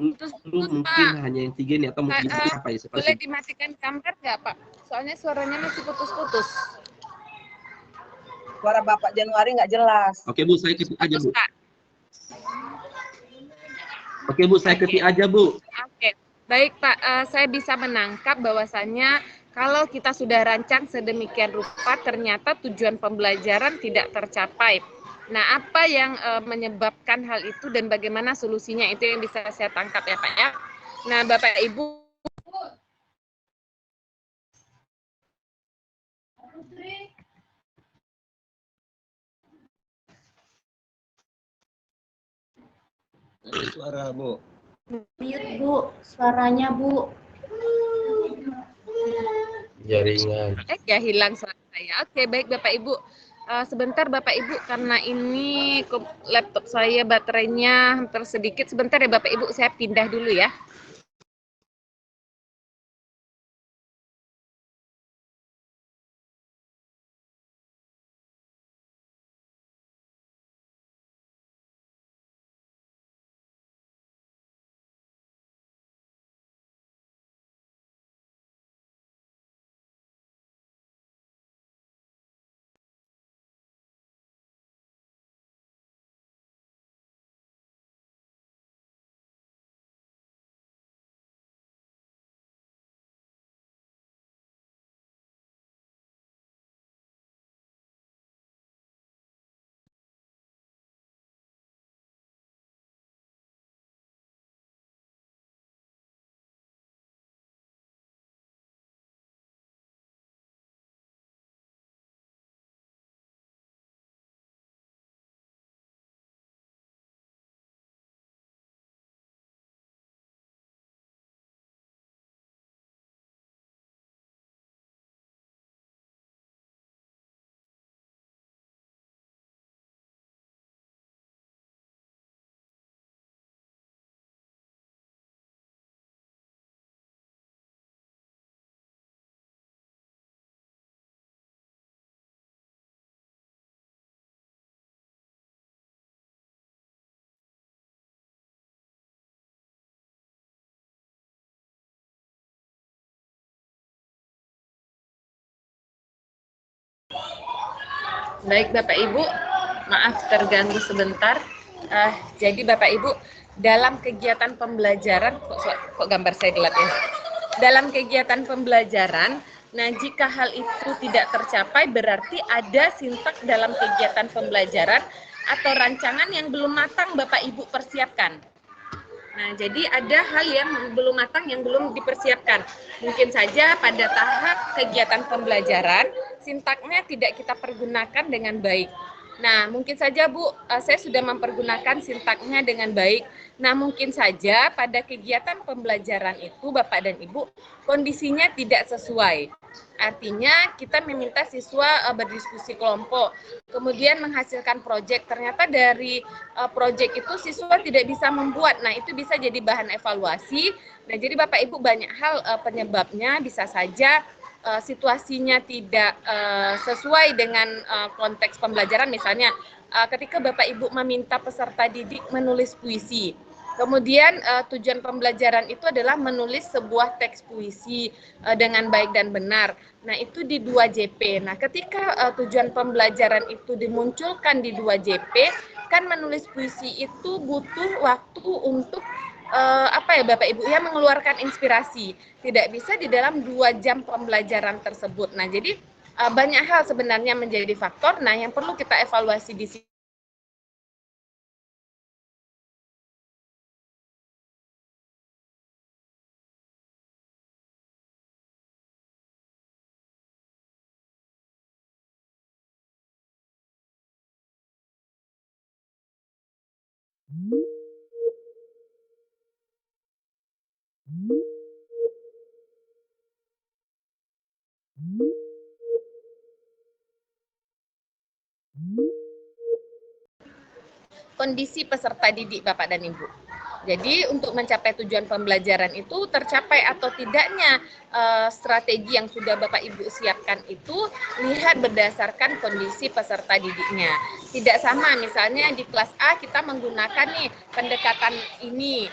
mungkin Pak. hanya yang 3 ini atau mungkin apa ya seperti Boleh dimatikan kamera nggak, Pak? Soalnya suaranya masih putus-putus. Suara Bapak Januari nggak jelas. Oke Bu, saya ketik aja Bu. Pak. Oke Bu, saya ketik aja Bu. Oke, baik Pak. Saya bisa menangkap bahwasannya kalau kita sudah rancang sedemikian rupa, ternyata tujuan pembelajaran tidak tercapai. Nah, apa yang menyebabkan hal itu dan bagaimana solusinya itu yang bisa saya tangkap ya Pak ya. Nah, Bapak Ibu. Suara Bu. Mute Bu, suaranya Bu. Jaringan. Ya hilang suara saya. Oke, baik Bapak Ibu. Sebentar Bapak Ibu, karena ini laptop saya baterainya hampir sedikit. Sebentar ya Bapak Ibu, saya pindah dulu ya. Baik Bapak Ibu, maaf terganggu sebentar. Jadi Bapak Ibu, dalam kegiatan pembelajaran, kok gambar saya gelap ya? Dalam kegiatan pembelajaran, nah jika hal itu tidak tercapai berarti ada sintak dalam kegiatan pembelajaran atau rancangan yang belum matang Bapak Ibu persiapkan. Nah, jadi ada hal yang belum matang yang belum dipersiapkan. Mungkin saja pada tahap kegiatan pembelajaran, sintaknya tidak kita pergunakan dengan baik. Nah, mungkin saja Bu, saya sudah mempergunakan sintaknya dengan baik. Nah, mungkin saja pada kegiatan pembelajaran itu Bapak dan Ibu kondisinya tidak sesuai. Artinya kita meminta siswa berdiskusi kelompok, kemudian menghasilkan proyek. Ternyata dari proyek itu siswa tidak bisa membuat. Nah, itu bisa jadi bahan evaluasi. Nah, jadi Bapak Ibu banyak hal penyebabnya, bisa saja situasinya tidak sesuai dengan konteks pembelajaran. Misalnya ketika Bapak Ibu meminta peserta didik menulis puisi, kemudian tujuan pembelajaran itu adalah menulis sebuah teks puisi dengan baik dan benar. Nah, itu di 2JP. Nah, ketika tujuan pembelajaran itu dimunculkan di 2JP, kan menulis puisi itu butuh waktu untuk Bapak Ibu ya, mengeluarkan inspirasi. Tidak bisa di dalam 2 jam pembelajaran tersebut. Nah, jadi banyak hal sebenarnya menjadi faktor. Nah, yang perlu kita evaluasi di sini. Kondisi peserta didik Bapak dan Ibu. Jadi untuk mencapai tujuan pembelajaran itu tercapai atau tidaknya strategi yang sudah Bapak Ibu siapkan itu lihat berdasarkan kondisi peserta didiknya. Tidak sama misalnya di kelas A kita menggunakan nih pendekatan ini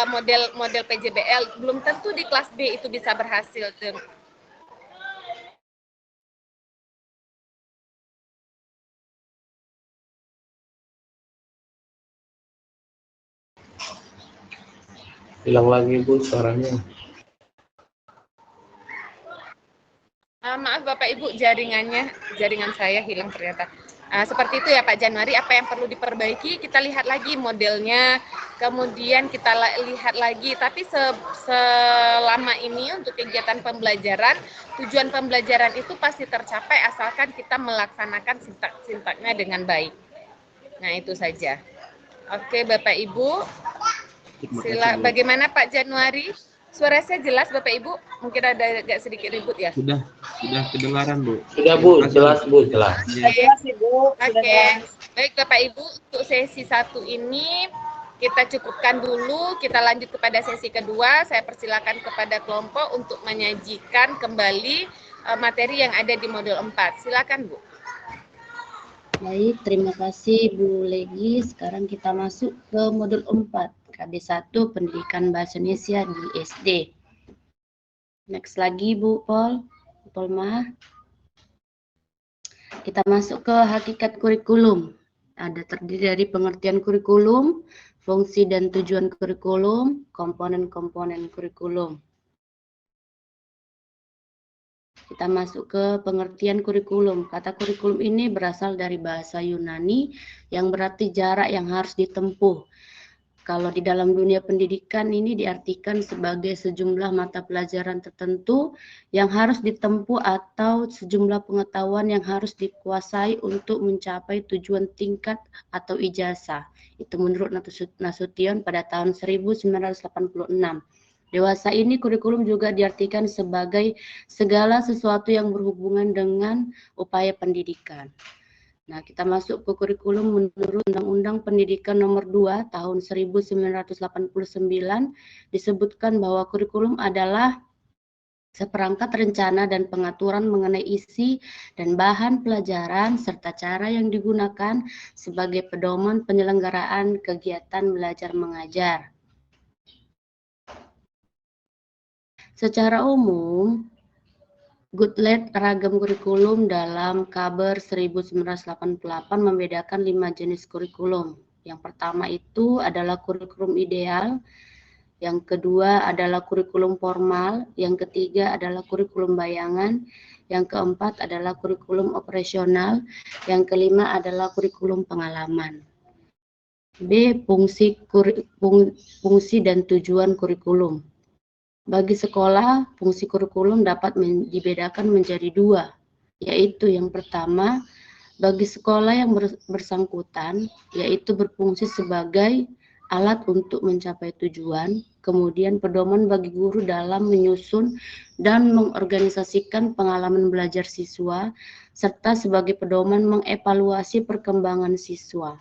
model PJBL, belum tentu di kelas B itu bisa berhasil. Hilang lagi Bu suaranya. Maaf Bapak Ibu, jaringan saya hilang ternyata. Seperti itu ya Pak Januari, apa yang perlu diperbaiki, kita lihat lagi modelnya, kemudian kita lihat lagi, tapi selama ini untuk kegiatan pembelajaran, tujuan pembelajaran itu pasti tercapai asalkan kita melaksanakan sintaknya dengan baik. Nah, itu saja. Oke Bapak Ibu, bagaimana Pak Januari? Suara saya jelas Bapak Ibu? Mungkin ada agak sedikit ribut ya? Sudah kedengaran Bu. Sudah Bu, jelas Bu, jelas. Jelas Ibu. Oke, baik Bapak Ibu, untuk sesi 1 ini kita cukupkan dulu, kita lanjut kepada sesi kedua. Saya persilakan kepada kelompok untuk menyajikan kembali materi yang ada di modul 4. Silakan Bu. Baik, terima kasih Bu Legi. Sekarang kita masuk ke modul 4, KB1 Pendidikan Bahasa Indonesia di SD. Next lagi Bu Polma. Kita masuk ke hakikat kurikulum. Ada terdiri dari pengertian kurikulum, fungsi dan tujuan kurikulum, komponen-komponen kurikulum. Kita masuk ke pengertian kurikulum. Kata kurikulum ini berasal dari bahasa Yunani yang berarti jarak yang harus ditempuh. Kalau di dalam dunia pendidikan ini diartikan sebagai sejumlah mata pelajaran tertentu yang harus ditempuh atau sejumlah pengetahuan yang harus dikuasai untuk mencapai tujuan tingkat atau ijazah. Itu menurut Nasution pada tahun 1986. Dewasa ini kurikulum juga diartikan sebagai segala sesuatu yang berhubungan dengan upaya pendidikan. Nah, kita masuk ke kurikulum menurut Undang-Undang Pendidikan Nomor 2 Tahun 1989 disebutkan bahwa kurikulum adalah seperangkat rencana dan pengaturan mengenai isi dan bahan pelajaran serta cara yang digunakan sebagai pedoman penyelenggaraan kegiatan belajar mengajar. Secara umum, Goodlet ragam kurikulum dalam Kaber 1988 membedakan 5 jenis kurikulum. Yang pertama itu adalah kurikulum ideal, yang kedua adalah kurikulum formal, yang ketiga adalah kurikulum bayangan, yang keempat adalah kurikulum operasional, yang kelima adalah kurikulum pengalaman. B. Fungsi dan tujuan kurikulum. Bagi sekolah, fungsi kurikulum dapat dibedakan menjadi 2, yaitu yang pertama, bagi sekolah yang bersangkutan, yaitu berfungsi sebagai alat untuk mencapai tujuan, kemudian pedoman bagi guru dalam menyusun dan mengorganisasikan pengalaman belajar siswa, serta sebagai pedoman mengevaluasi perkembangan siswa.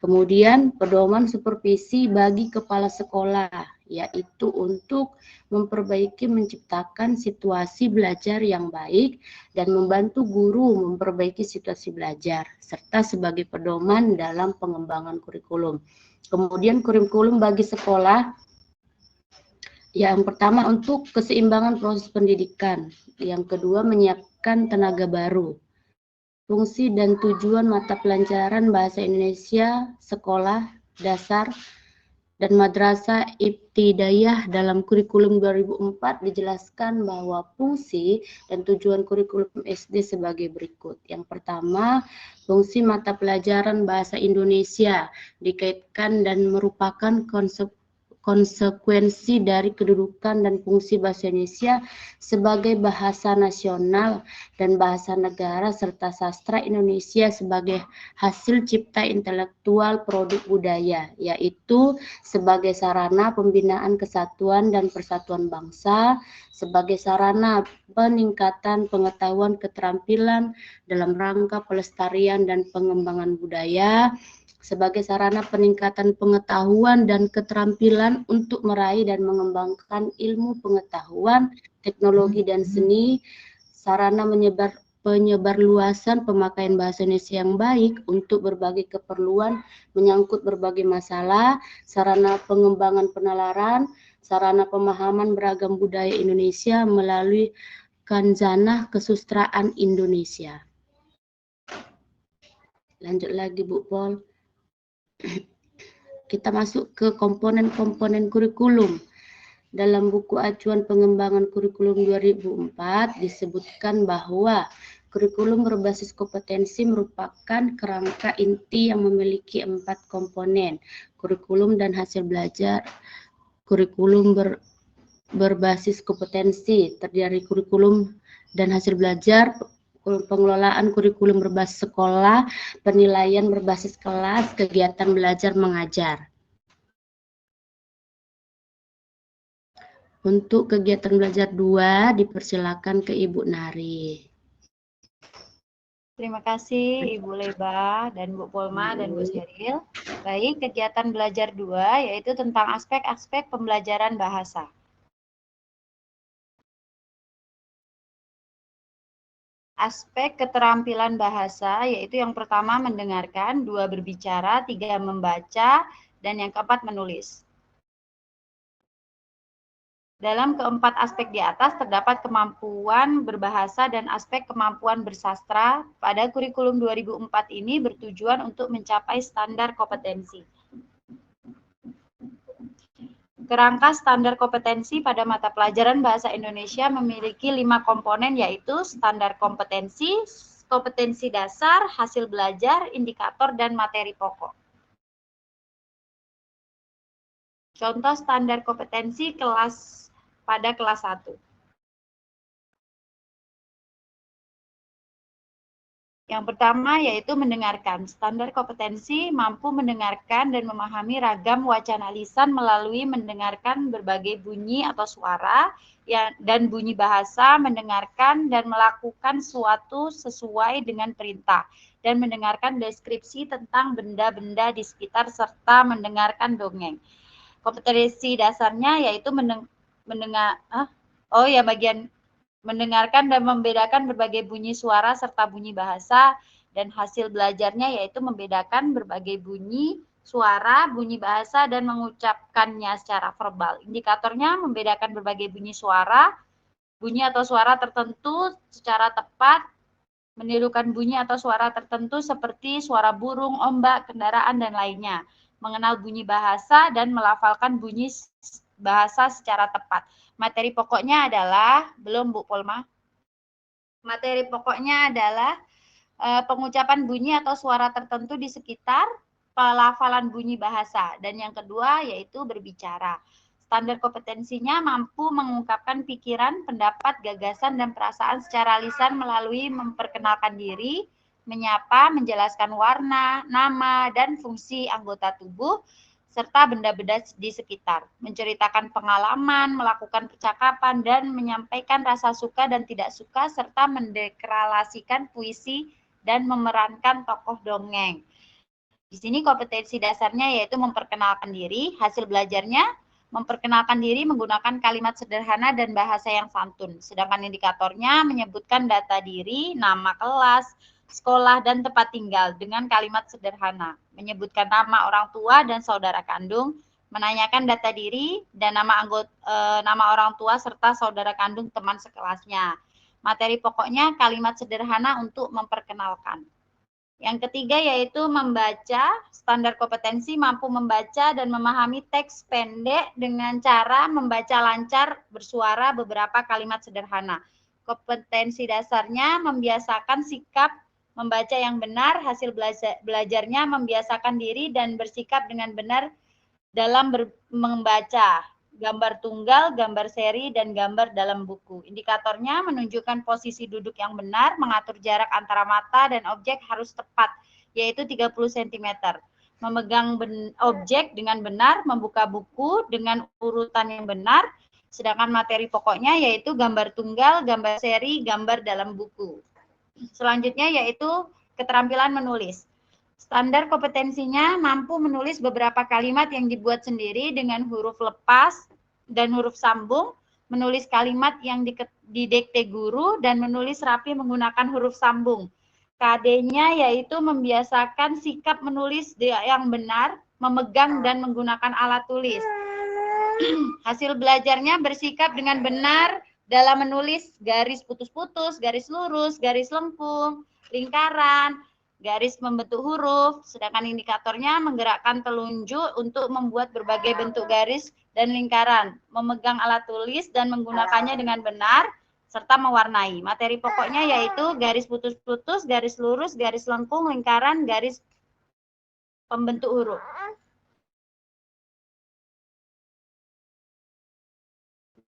Kemudian pedoman supervisi bagi kepala sekolah, yaitu untuk memperbaiki menciptakan situasi belajar yang baik dan membantu guru memperbaiki situasi belajar, serta sebagai pedoman dalam pengembangan kurikulum. Kemudian kurikulum bagi sekolah, yang pertama untuk keseimbangan proses pendidikan, yang kedua menyiapkan tenaga baru. Fungsi dan tujuan mata pelajaran Bahasa Indonesia Sekolah Dasar dan Madrasah Ibtidaiyah dalam kurikulum 2004 dijelaskan bahwa fungsi dan tujuan kurikulum SD sebagai berikut. Yang pertama, fungsi mata pelajaran Bahasa Indonesia dikaitkan dan merupakan konsekuensi dari kedudukan dan fungsi bahasa Indonesia sebagai bahasa nasional dan bahasa negara serta sastra Indonesia sebagai hasil cipta intelektual produk budaya, yaitu sebagai sarana pembinaan kesatuan dan persatuan bangsa, sebagai sarana peningkatan pengetahuan keterampilan dalam rangka pelestarian dan pengembangan budaya, sebagai sarana peningkatan pengetahuan dan keterampilan untuk meraih dan mengembangkan ilmu pengetahuan, teknologi dan seni, sarana penyebarluasan pemakaian bahasa Indonesia yang baik untuk berbagai keperluan menyangkut berbagai masalah, sarana pengembangan penalaran, sarana pemahaman beragam budaya Indonesia melalui Kanzanah Kesusastraan Indonesia. Lanjut lagi Bu Pol. Kita masuk ke komponen-komponen kurikulum. Dalam buku acuan pengembangan kurikulum 2004 disebutkan bahwa kurikulum berbasis kompetensi merupakan kerangka inti yang memiliki 4 komponen. Kurikulum dan hasil belajar. Kurikulum berbasis kompetensi terdiri dari kurikulum dan hasil belajar, pengelolaan kurikulum berbasis sekolah, penilaian berbasis kelas, kegiatan belajar mengajar. Untuk kegiatan belajar 2, dipersilakan ke Ibu Nari. Terima kasih Ibu Leba dan Bu Polma dan Bu Sheryl. Baik, kegiatan belajar 2 yaitu tentang aspek-aspek pembelajaran bahasa. Aspek keterampilan bahasa yaitu yang pertama mendengarkan, 2 berbicara, 3 membaca, dan yang keempat menulis. Dalam keempat aspek di atas terdapat kemampuan berbahasa dan aspek kemampuan bersastra. Pada kurikulum 2004 ini bertujuan untuk mencapai standar kompetensi. Kerangka standar kompetensi pada mata pelajaran Bahasa Indonesia memiliki 5 komponen yaitu standar kompetensi, kompetensi dasar, hasil belajar, indikator, dan materi pokok. Contoh standar kompetensi pada kelas 1. Yang pertama yaitu mendengarkan. Standar kompetensi mampu mendengarkan dan memahami ragam wacana lisan melalui mendengarkan berbagai bunyi atau suara dan bunyi bahasa, mendengarkan dan melakukan suatu sesuai dengan perintah, dan mendengarkan deskripsi tentang benda-benda di sekitar serta mendengarkan dongeng. Kompetensi dasarnya yaitu mendengarkan dan membedakan berbagai bunyi suara serta bunyi bahasa, dan hasil belajarnya yaitu membedakan berbagai bunyi suara, bunyi bahasa, dan mengucapkannya secara verbal. Indikatornya membedakan berbagai bunyi suara, bunyi atau suara tertentu secara tepat, menirukan bunyi atau suara tertentu seperti suara burung, ombak, kendaraan, dan lainnya. Mengenal bunyi bahasa dan melafalkan bunyi bahasa secara tepat. Materi pokoknya adalah, belum Bu Polma? Materi pokoknya adalah pengucapan bunyi atau suara tertentu di sekitar, pelafalan bunyi bahasa. Dan yang kedua yaitu berbicara. Standar kompetensinya mampu mengungkapkan pikiran, pendapat, gagasan, dan perasaan secara lisan melalui memperkenalkan diri, menyapa, menjelaskan warna, nama, dan fungsi anggota tubuh, serta benda-benda di sekitar, menceritakan pengalaman, melakukan percakapan, dan menyampaikan rasa suka dan tidak suka, serta mendeklarasikan puisi dan memerankan tokoh dongeng. Di sini kompetensi dasarnya yaitu memperkenalkan diri, hasil belajarnya memperkenalkan diri menggunakan kalimat sederhana dan bahasa yang santun. Sedangkan indikatornya menyebutkan data diri, nama kelas, sekolah, dan tempat tinggal dengan kalimat sederhana. Menyebutkan nama orang tua dan saudara kandung, menanyakan data diri dan nama orang tua serta saudara kandung teman sekelasnya. Materi pokoknya kalimat sederhana untuk memperkenalkan. Yang ketiga yaitu membaca. Standar kompetensi mampu membaca dan memahami teks pendek dengan cara membaca lancar bersuara beberapa kalimat sederhana. Kompetensi dasarnya membiasakan sikap membaca yang benar, hasil belajarnya membiasakan diri dan bersikap dengan benar dalam membaca. Gambar tunggal, gambar seri, dan gambar dalam buku. Indikatornya menunjukkan posisi duduk yang benar, mengatur jarak antara mata dan objek harus tepat, yaitu 30 cm. Memegang objek dengan benar, membuka buku dengan urutan yang benar, sedangkan materi pokoknya yaitu gambar tunggal, gambar seri, gambar dalam buku. Selanjutnya yaitu keterampilan menulis. Standar kompetensinya mampu menulis beberapa kalimat yang dibuat sendiri dengan huruf lepas dan huruf sambung, menulis kalimat yang didikte guru, dan menulis rapi menggunakan huruf sambung. KD-nya yaitu membiasakan sikap menulis yang benar, memegang dan menggunakan alat tulis. Hasil belajarnya bersikap dengan benar dalam menulis garis putus-putus, garis lurus, garis lengkung, lingkaran, garis membentuk huruf, sedangkan indikatornya menggerakkan telunjuk untuk membuat berbagai bentuk garis dan lingkaran, memegang alat tulis dan menggunakannya dengan benar, serta mewarnai. Materi pokoknya yaitu garis putus-putus, garis lurus, garis lengkung, lingkaran, garis pembentuk huruf.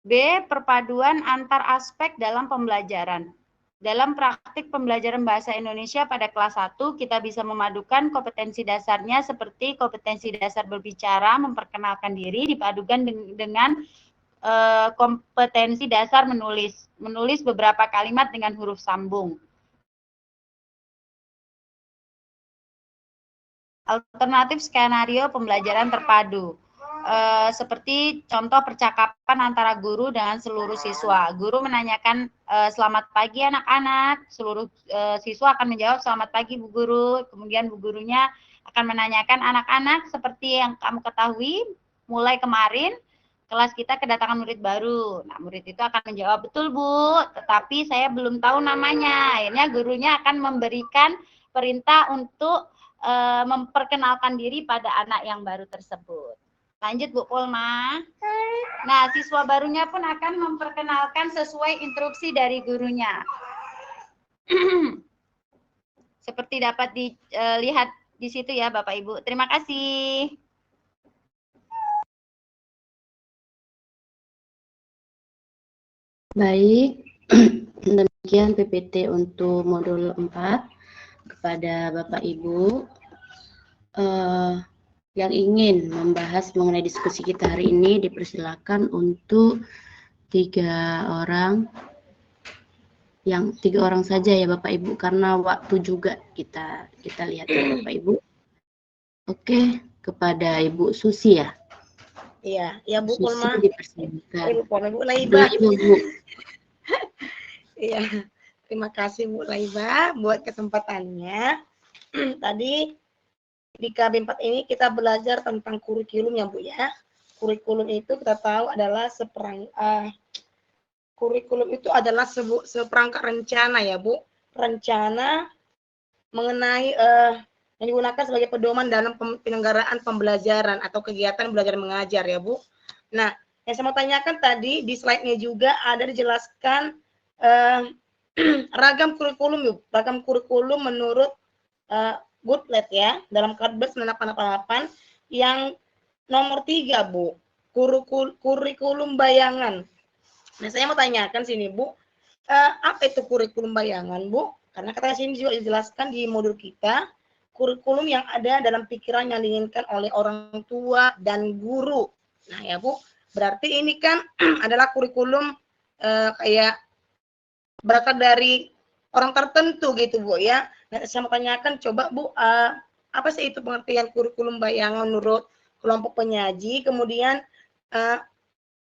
B. Perpaduan antar aspek dalam pembelajaran. Dalam praktik pembelajaran bahasa Indonesia pada kelas 1, kita bisa memadukan kompetensi dasarnya seperti kompetensi dasar berbicara, memperkenalkan diri, dipadukan dengan kompetensi dasar menulis. Menulis beberapa kalimat dengan huruf sambung. Alternatif skenario pembelajaran terpadu. Seperti contoh percakapan antara guru dengan seluruh siswa. Guru menanyakan selamat pagi anak-anak, seluruh siswa akan menjawab selamat pagi Bu Guru. Kemudian Bu Gurunya akan menanyakan anak-anak seperti yang kamu ketahui, mulai kemarin kelas kita kedatangan murid baru. Nah, murid itu akan menjawab, betul Bu, tetapi saya belum tahu namanya. Akhirnya gurunya akan memberikan perintah untuk memperkenalkan diri pada anak yang baru tersebut. Lanjut Bu Polma. Nah, siswa barunya pun akan memperkenalkan sesuai instruksi dari gurunya. Seperti dapat dilihat di situ ya Bapak Ibu. Terima kasih. Baik, demikian PPT untuk modul 4 kepada Bapak Ibu. Yang ingin membahas mengenai diskusi kita hari ini dipersilakan untuk 3 orang, yang 3 orang saja ya Bapak Ibu, karena waktu juga kita lihat ya Bapak Ibu. Oke, kepada Ibu Susi ya. Iya, ya Bu Susi Polma. dipersilakan. Ibu Polma, Bu Laiba. Bu. Iya, terima kasih Bu Laiba buat kesempatannya. Tadi di KB4 ini kita belajar tentang kurikulum ya Bu ya. Kurikulum itu kita tahu adalah kurikulum itu adalah seperangkat rencana ya Bu, rencana mengenai yang digunakan sebagai pedoman dalam penyelenggaraan pembelajaran atau kegiatan belajar mengajar ya Bu. Nah, yang saya mau tanyakan tadi di slide-nya juga ada dijelaskan ragam kurikulum Bu, ragam kurikulum menurut Goodlet ya, dalam Kadbers 9888 yang nomor 3 Bu, kurikulum bayangan. Nah, saya mau tanyakan sini Bu, apa itu kurikulum bayangan Bu? Karena katanya sini juga dijelaskan di modul kita, kurikulum yang ada dalam pikiran yang diinginkan oleh orang tua dan guru. Nah ya Bu, berarti ini kan adalah kurikulum kayak berasal dari orang tertentu gitu Bu ya. Nah, saya mau tanyakan coba Bu, apa sih itu pengertian kurikulum bayangan menurut kelompok penyaji, kemudian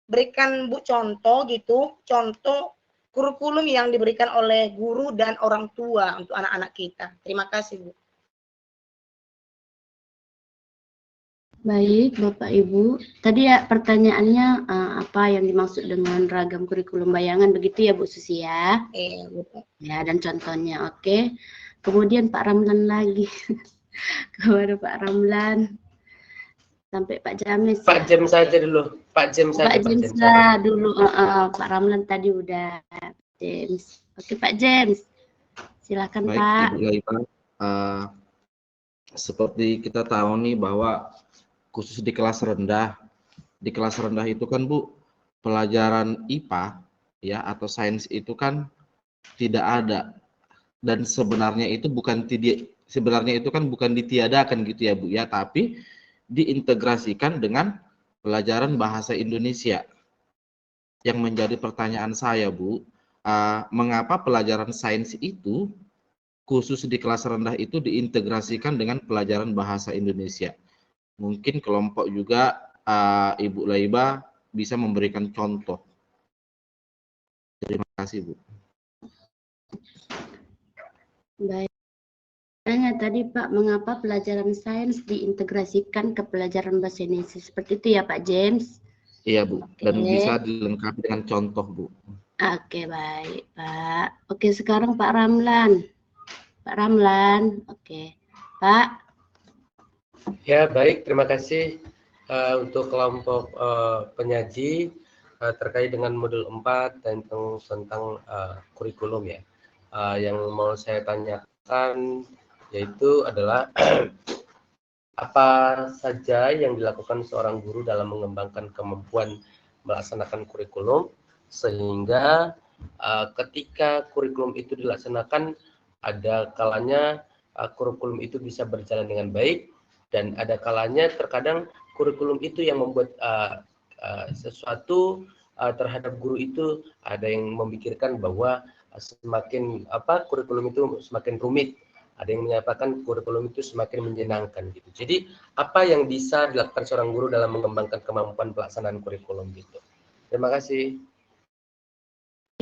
berikan Bu contoh gitu, contoh kurikulum yang diberikan oleh guru dan orang tua untuk anak-anak kita. Terima kasih Bu. Baik, Bapak Ibu. Tadi ya pertanyaannya apa yang dimaksud dengan ragam kurikulum bayangan, begitu ya Bu Susi ya? Iya, Bu. Ya, dan contohnya, oke. Kemudian Pak Ramlan lagi. Kepada Pak Ramlan. Sampai Pak James. Pak James saja dulu. Pak James saja. Pak James lah dulu. Pak Ramlan tadi udah. James. Oke Pak James. Silakan Baik, Pak. Ibu Laila. Seperti kita tahu nih bahwa khusus di kelas rendah itu kan Bu, pelajaran IPA ya atau sains itu kan tidak ada, dan sebenarnya itu bukan ditiadakan gitu ya Bu ya, tapi diintegrasikan dengan pelajaran bahasa Indonesia. Yang menjadi pertanyaan saya Bu, mengapa pelajaran sains itu khusus di kelas rendah itu diintegrasikan dengan pelajaran bahasa Indonesia? Mungkin kelompok juga Ibu Laiba bisa memberikan contoh. Terima kasih Bu. Baik. Tadi Pak, mengapa pelajaran sains diintegrasikan ke pelajaran bahasa Indonesia? Seperti itu ya Pak James? Iya Bu, dan bisa dilengkapi dengan contoh Bu. Oke, baik Pak. Oke, sekarang Pak Ramlan. Pak Ramlan, oke. Pak. Ya, baik. Terima kasih untuk kelompok penyaji terkait dengan modul 4 tentang kurikulum ya. Yang mau saya tanyakan yaitu adalah apa saja yang dilakukan seorang guru dalam mengembangkan kemampuan melaksanakan kurikulum sehingga ketika kurikulum itu dilaksanakan ada kalanya kurikulum itu bisa berjalan dengan baik dan ada kalanya terkadang kurikulum itu yang membuat sesuatu terhadap guru itu ada yang memikirkan bahwa semakin kurikulum itu semakin rumit. Ada yang menyatakan kurikulum itu semakin menyenangkan gitu. Jadi apa yang bisa dilakukan seorang guru dalam mengembangkan kemampuan pelaksanaan kurikulum gitu. Terima kasih.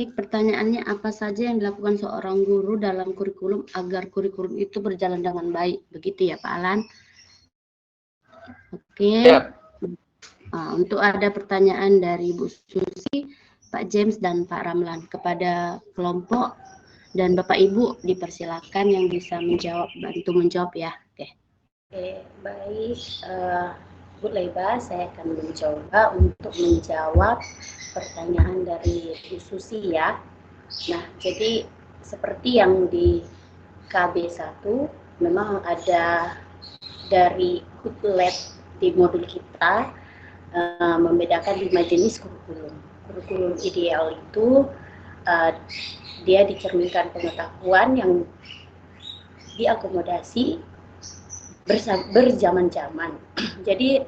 Pertanyaannya apa saja yang dilakukan seorang guru dalam kurikulum agar kurikulum itu berjalan dengan baik, begitu ya Pak Alan? Oke. Ya. Untuk ada pertanyaan dari Bu Susi, Pak James dan Pak Ramlan kepada kelompok. Dan Bapak Ibu dipersilakan yang bisa menjawab, bantu menjawab ya. Oke, baik. Bu Laiba, saya akan mencoba untuk menjawab pertanyaan dari Bu Susi ya. Nah, jadi seperti yang di KB1 memang ada dari Goodlet di modul kita membedakan 5 jenis kurikulum. Kurikulum ideal itu dia dicerminkan pengetahuan yang diakomodasi berzaman-zaman. Jadi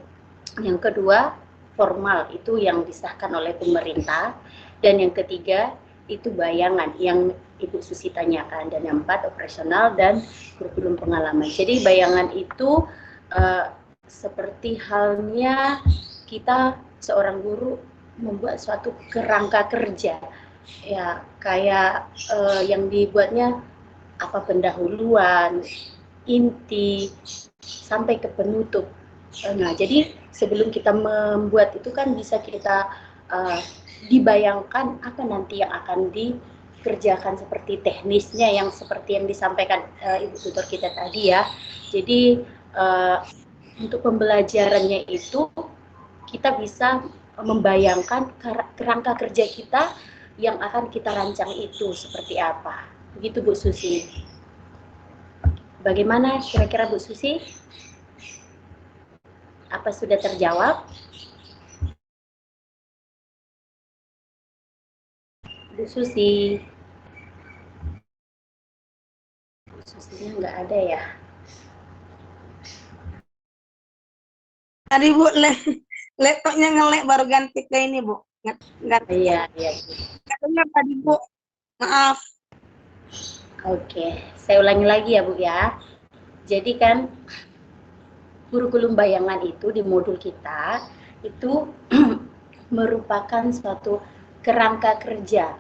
yang kedua formal itu yang disahkan oleh pemerintah, dan yang ketiga itu bayangan yang Ibu Susi tanyakan, dan yang 4 operasional dan kurikulum pengalaman. Jadi bayangan itu seperti halnya kita seorang guru membuat suatu kerangka kerja. Ya, kayak yang dibuatnya apa pendahuluan, inti, sampai ke penutup. Nah, jadi sebelum kita membuat itu kan bisa kita dibayangkan apa nanti yang akan dikerjakan seperti teknisnya yang seperti yang disampaikan Ibu tutor kita tadi ya. Jadi untuk pembelajarannya itu kita bisa membayangkan kerangka kerja kita yang akan kita rancang itu seperti apa. Begitu Bu Susi. Bagaimana kira-kira Bu Susi? Apa sudah terjawab? Bu Susi. Bu Susinya nggak ada ya? Tadi Bu, laptopnya ngelek baru ganti ke ini Bu. Iya. Katanya tadi Bu, maaf. Oke, saya ulangi lagi ya Bu ya. Jadi kan kurikulum bayangan itu di modul kita itu merupakan suatu kerangka kerja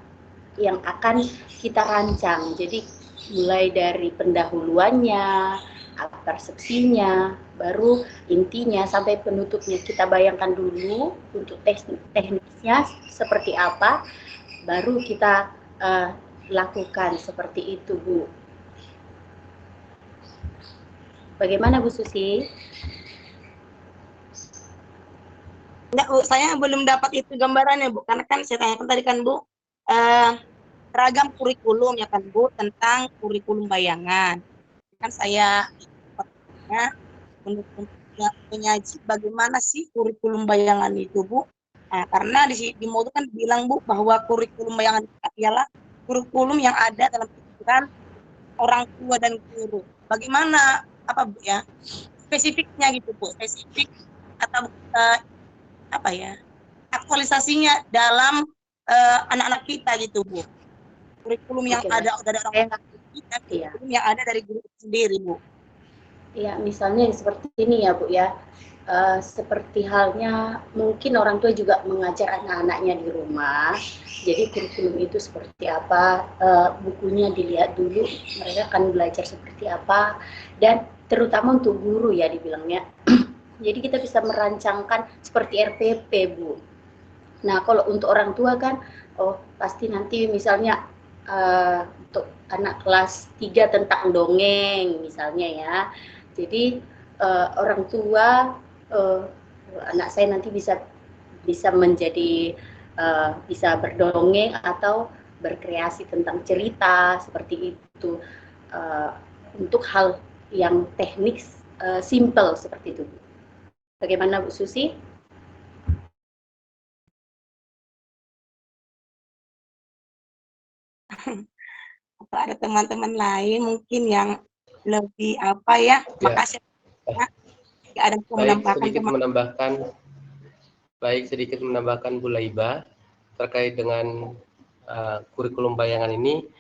yang akan kita rancang. Jadi mulai dari pendahuluannya, persepsinya, baru intinya sampai penutupnya kita bayangkan dulu untuk teknisnya seperti apa, baru kita lakukan seperti itu Bu. Bagaimana Bu Susi? Enggak Bu, saya belum dapat itu gambarannya Bu, karena kan saya tanyakan tadi kan Bu, ragam kurikulum ya kan Bu, tentang kurikulum bayangan. Kan saya menyaji bagaimana sih kurikulum bayangan itu Bu. Nah, karena di modul kan bilang Bu bahwa kurikulum bayangan ialah kurikulum yang ada dalam pikiran orang tua dan guru. Bagaimana apa Bu ya? Spesifiknya gitu Bu, spesifik atau apa ya? Aktualisasinya dalam anak-anak kita gitu Bu. Kurikulum yang ada dari orang tua kita, kurikulum yang ada dari guru sendiri Bu. Ya, misalnya seperti ini ya Bu ya. Seperti halnya mungkin orang tua juga mengajar anak-anaknya di rumah. Jadi kurikulum itu seperti apa, bukunya dilihat dulu, mereka akan belajar seperti apa, dan terutama untuk guru ya dibilangnya. Jadi kita bisa merancangkan seperti RPP Bu. Nah kalau untuk orang tua kan, oh pasti nanti misalnya untuk anak kelas 3 tentang dongeng misalnya ya. Jadi orang tua anak saya nanti bisa menjadi bisa berdongeng atau berkreasi tentang cerita seperti itu untuk hal yang teknis simple seperti itu. Bagaimana Bu Susi? Atau ada teman-teman lain mungkin yang lebih apa ya? Makasih. Ada sedikit menambahkan Bu Laiba terkait dengan kurikulum bayangan ini.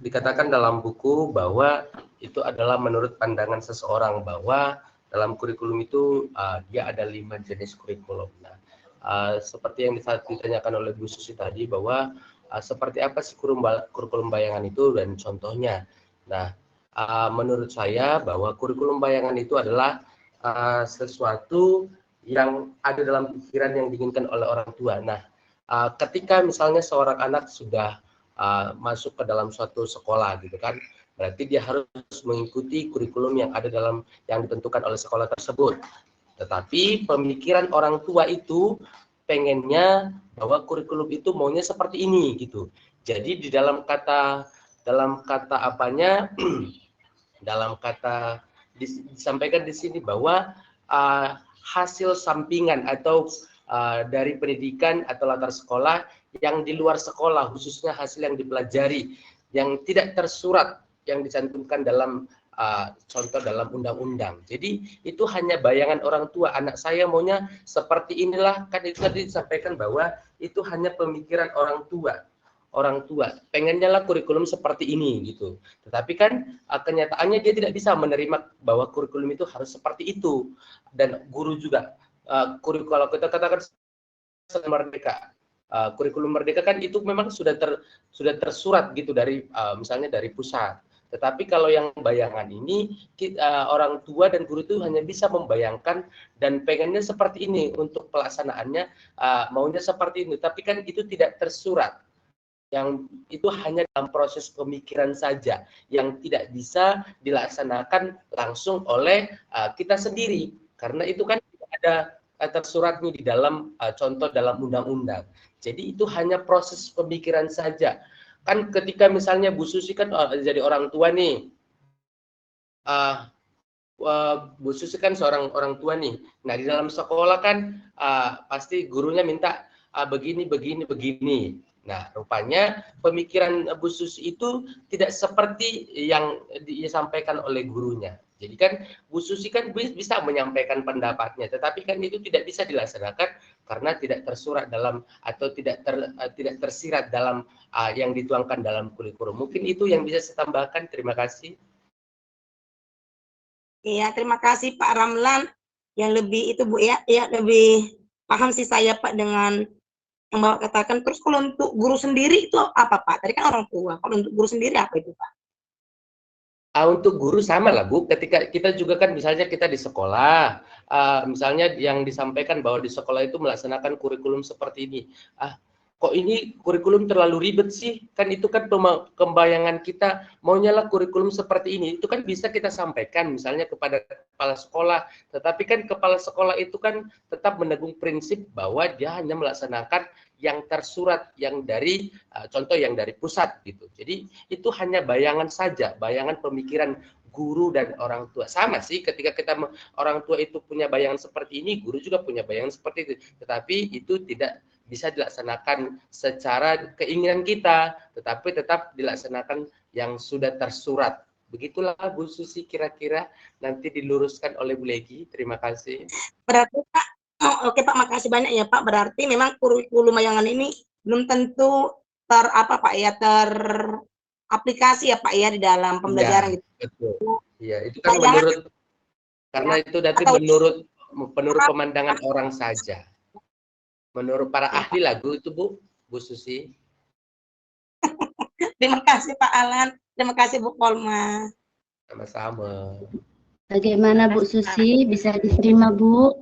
Dikatakan dalam buku bahwa itu adalah menurut pandangan seseorang bahwa dalam kurikulum itu dia ada 5 jenis kurikulum. Nah, seperti yang ditanyakan oleh Bu Susi tadi bahwa seperti apa sih kurikulum bayangan itu dan contohnya. Nah, menurut saya bahwa kurikulum bayangan itu adalah sesuatu yang ada dalam pikiran yang diinginkan oleh orang tua. Nah, ketika misalnya seorang anak sudah masuk ke dalam suatu sekolah gitu kan, berarti dia harus mengikuti kurikulum yang ada yang ditentukan oleh sekolah tersebut. Tetapi pemikiran orang tua itu pengennya bahwa kurikulum itu maunya seperti ini gitu. Jadi di dalam kata apanya dalam kata disampaikan di sini bahwa hasil sampingan atau dari pendidikan atau latar sekolah yang di luar sekolah, khususnya hasil yang dipelajari yang tidak tersurat yang dicantumkan dalam contoh dalam undang-undang. Jadi itu hanya bayangan orang tua, anak saya maunya seperti inilah, kan itu tadi disampaikan bahwa itu hanya pemikiran orang tua pengennya lah kurikulum seperti ini gitu. Tetapi kan kenyataannya dia tidak bisa menerima bahwa kurikulum itu harus seperti itu, dan guru juga kalau kita katakan merdeka, kurikulum merdeka kan itu memang sudah tersurat gitu dari misalnya dari pusat. Tetapi kalau yang bayangan ini, orang tua dan guru itu hanya bisa membayangkan dan pengennya seperti ini untuk pelaksanaannya, maunya seperti ini. Tapi kan itu tidak tersurat. Yang itu hanya dalam proses pemikiran saja, yang tidak bisa dilaksanakan langsung oleh kita sendiri. Karena itu kan tidak ada tersuratnya di dalam contoh dalam undang-undang. Jadi itu hanya proses pemikiran saja. Kan ketika misalnya Bu Susi kan jadi orang tua nih, Bu Susi kan seorang orang tua nih. Nah di dalam sekolah kan pasti gurunya minta begini. Nah rupanya pemikiran Bu Susi itu tidak seperti yang disampaikan oleh gurunya. Jadi kan Bu Susi kan bisa menyampaikan pendapatnya, tetapi kan itu tidak bisa dilaksanakan karena tidak tersurat dalam atau tidak tersirat dalam yang dituangkan dalam kurikulum. Mungkin itu yang bisa saya tambahkan. Terima kasih. Iya, terima kasih Pak Ramlan. Yang lebih itu Bu ya, lebih paham sih saya Pak dengan yang Bapak katakan. Terus kalau untuk guru sendiri itu apa Pak? Tadi kan orang tua. Kalau untuk guru sendiri apa itu Pak? Untuk guru sama lah Bu, ketika kita juga kan misalnya kita di sekolah, misalnya yang disampaikan bahwa di sekolah itu melaksanakan kurikulum seperti ini. Kok ini kurikulum terlalu ribet sih? Kan itu kan pembayangan kita, maunya lah kurikulum seperti ini. Itu kan bisa kita sampaikan misalnya kepada kepala sekolah. Tetapi kan kepala sekolah itu kan tetap menegung prinsip bahwa dia hanya melaksanakan yang tersurat, yang dari contoh yang dari pusat gitu. Jadi itu hanya bayangan saja, bayangan pemikiran guru dan orang tua. Sama sih ketika kita orang tua itu punya bayangan seperti ini, guru juga punya bayangan seperti itu. Tetapi itu tidak bisa dilaksanakan secara keinginan kita, tetapi tetap dilaksanakan yang sudah tersurat. Begitulah Bu Susi kira-kira, nanti diluruskan oleh Bu Legi. Terima kasih. Berarti Pak, oke Pak, makasih banyak ya Pak. Berarti memang kurikulum bayangan ini belum tentu teraplikasi ya Pak ya di dalam pembelajaran gitu. Betul. Iya, itu kan menurut karena itu nanti menurut pemandangan orang saja. Menurut para ahli lagu itu Bu Susi. Terima kasih Pak Alan, terima kasih Bu Kolma. Sama-sama. Bagaimana Bu Susi, bisa diterima Bu?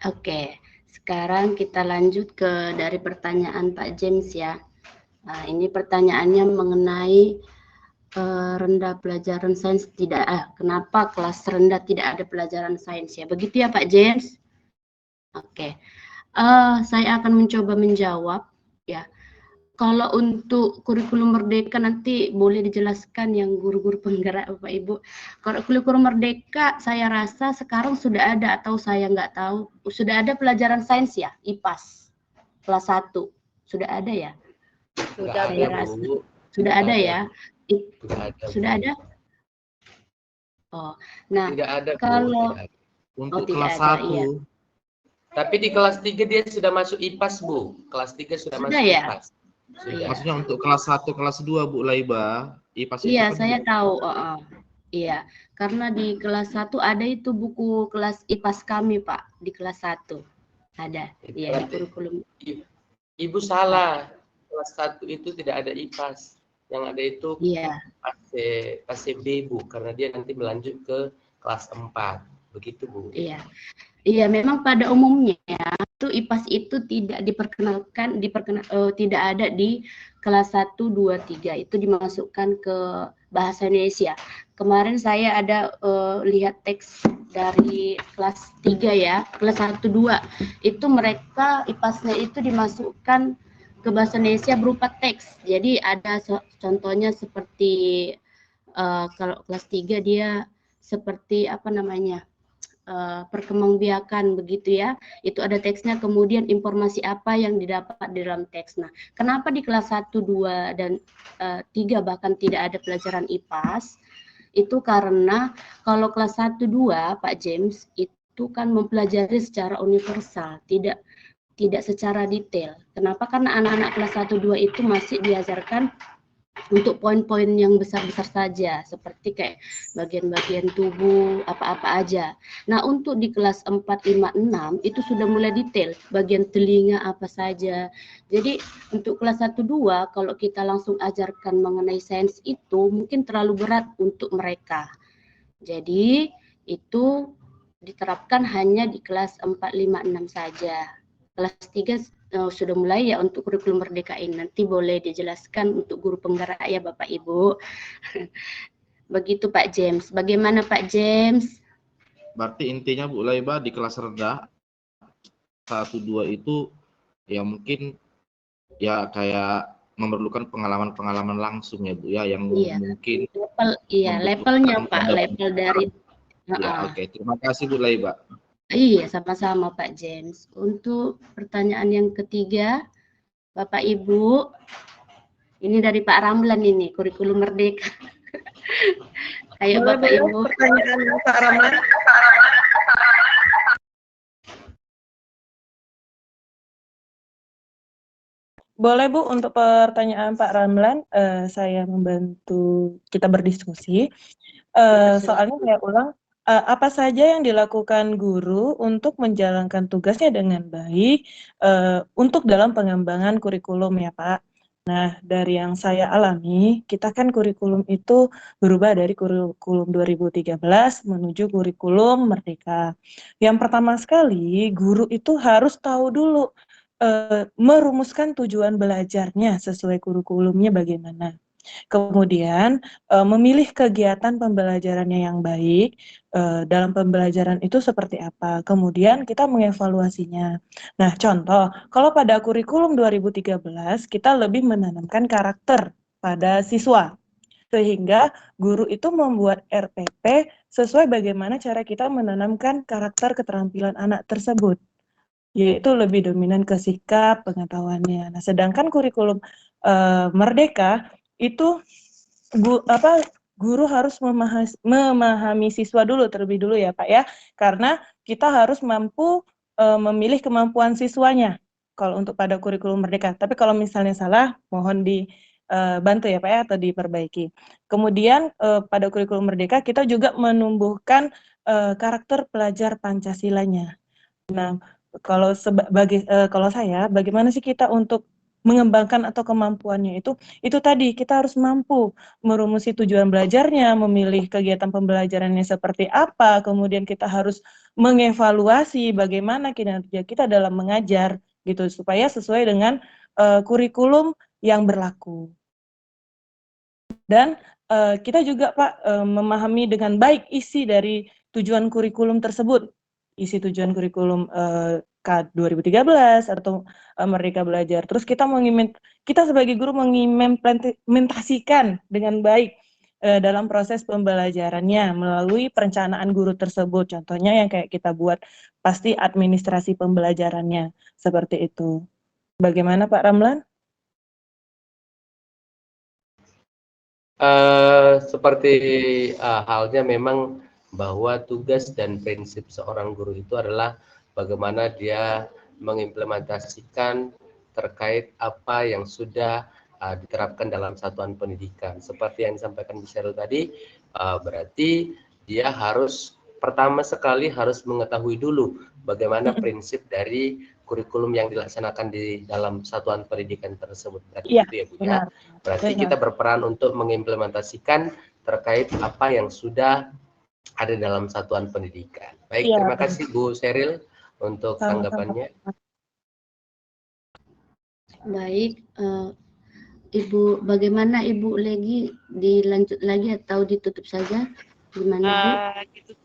Oke, sekarang kita lanjut ke dari pertanyaan Pak James ya. Nah, ini pertanyaannya mengenai rendah pelajaran sains tidak kenapa kelas rendah tidak ada pelajaran sains ya, begitu ya Pak James? Oke, saya akan mencoba menjawab ya. Kalau untuk kurikulum merdeka nanti boleh dijelaskan yang guru-guru penggerak Bapak Ibu. Kalau kurikulum merdeka saya rasa sekarang sudah ada atau saya nggak tahu, sudah ada pelajaran sains ya, IPAS kelas 1 sudah ada ya? Sudah saya rasa sudah ada ya. Sudah ada? Oh, nah tidak ada, kalau untuk kelas 1. Iya. Tapi di kelas 3 dia sudah masuk IPAS Bu. Kelas 3 sudah masuk ya? IPAS. Sudah. Maksudnya untuk kelas 1, kelas 2 Bu Laiba, IPAS iya, itu kan saya tahu. Iya, karena di kelas 1 ada itu buku kelas IPAS kami Pak, di kelas 1 ada. Iya, di kurikulum. Ibu salah. Kelas 1 itu tidak ada IPAS. Yang ada itu PASB Bu, karena dia nanti melanjut ke kelas 4. Begitu Bu. Iya. Iya, memang pada umumnya itu IPAS itu tidak tidak ada di kelas 1, 2, 3. Itu dimasukkan ke bahasa Indonesia. Kemarin saya ada lihat teks dari kelas 3 ya, kelas 1, 2. Itu mereka IPAS-nya itu dimasukkan ke bahasa Indonesia berupa teks. Jadi ada contohnya seperti kalau kelas 3 dia seperti apa namanya? Perkembangbiakan begitu ya. Itu ada teksnya, kemudian informasi apa yang didapat di dalam teks. Nah, kenapa di kelas 1, 2 dan 3 bahkan tidak ada pelajaran IPAS? Itu karena kalau kelas 1, 2 Pak James itu kan mempelajari secara universal, tidak secara detail. Kenapa? Karena anak-anak kelas 1, 2 itu masih diajarkan untuk poin-poin yang besar-besar saja, seperti kayak bagian-bagian tubuh, apa-apa aja. Nah, untuk di kelas 4, 5, 6, itu sudah mulai detail, bagian telinga apa saja. Jadi, untuk kelas 1, 2, kalau kita langsung ajarkan mengenai sains itu, mungkin terlalu berat untuk mereka. Jadi, itu diterapkan hanya di kelas 4, 5, 6 saja. Kelas 3 sudah mulai ya untuk kurikulum merdeka ini. Nanti boleh dijelaskan untuk guru penggerak ya Bapak Ibu. Begitu Pak James. Bagaimana Pak James? Berarti intinya Bu Laiba di kelas rendah 1, 2 itu ya mungkin ya kayak memerlukan pengalaman-pengalaman langsung ya Bu ya, yang mungkin levelnya Pak, level dari ya. Oke, terima kasih Bu Laiba. Iya, sama-sama Pak James. Untuk pertanyaan yang ketiga, Bapak Ibu, ini dari Pak Ramlan ini, kurikulum merdeka. Ayo Bapak Ibu. Pertanyaan Pak Ramlan. Boleh Bu, untuk pertanyaan Pak Ramlan, saya membantu kita berdiskusi. Soalnya saya ulang, apa saja yang dilakukan guru untuk menjalankan tugasnya dengan baik untuk dalam pengembangan kurikulum ya Pak. Nah, dari yang saya alami, kita kan kurikulum itu berubah dari kurikulum 2013 menuju kurikulum merdeka. Yang pertama sekali, guru itu harus tahu dulu merumuskan tujuan belajarnya sesuai kurikulumnya bagaimana. Kemudian memilih kegiatan pembelajarannya yang baik, dalam pembelajaran itu seperti apa. Kemudian kita mengevaluasinya. Nah, contoh, kalau pada kurikulum 2013 kita lebih menanamkan karakter pada siswa. Sehingga guru itu membuat RPP sesuai bagaimana cara kita menanamkan karakter keterampilan anak tersebut, yaitu lebih dominan ke sikap, pengetahuannya. Nah, sedangkan kurikulum merdeka itu guru harus memahami siswa dulu terlebih dulu ya Pak ya, karena kita harus mampu memilih kemampuan siswanya kalau untuk pada kurikulum merdeka. Tapi kalau misalnya salah, mohon dibantu ya Pak ya, atau diperbaiki. Kemudian pada kurikulum merdeka kita juga menumbuhkan karakter pelajar Pancasilanya. Nah, kalau kalau saya, bagaimana sih kita untuk mengembangkan atau kemampuannya itu tadi kita harus mampu merumusi tujuan belajarnya, memilih kegiatan pembelajarannya seperti apa, kemudian kita harus mengevaluasi bagaimana kinerja kita dalam mengajar gitu supaya sesuai dengan kurikulum yang berlaku. Dan kita juga Pak memahami dengan baik isi dari tujuan kurikulum tersebut. Isi tujuan kurikulum 2013 atau Merdeka Belajar. Terus kita sebagai guru mengimplementasikan dengan baik dalam proses pembelajarannya melalui perencanaan guru tersebut. Contohnya yang kayak kita buat pasti administrasi pembelajarannya seperti itu. Bagaimana Pak Ramlan? Seperti halnya memang bahwa tugas dan prinsip seorang guru itu adalah bagaimana dia mengimplementasikan terkait apa yang sudah diterapkan dalam satuan pendidikan. Seperti yang disampaikan Bu Sheryl tadi, berarti dia harus pertama sekali harus mengetahui dulu bagaimana prinsip dari kurikulum yang dilaksanakan di dalam satuan pendidikan tersebut. Berarti Ya, itu ya Bu ya. Berarti kita berperan untuk mengimplementasikan terkait apa yang sudah ada dalam satuan pendidikan. Baik, terima kasih Bu Sheryl untuk tanggapannya. Baik, Ibu, bagaimana Ibu Legi, dilanjut lagi atau ditutup saja? Gimana Bu?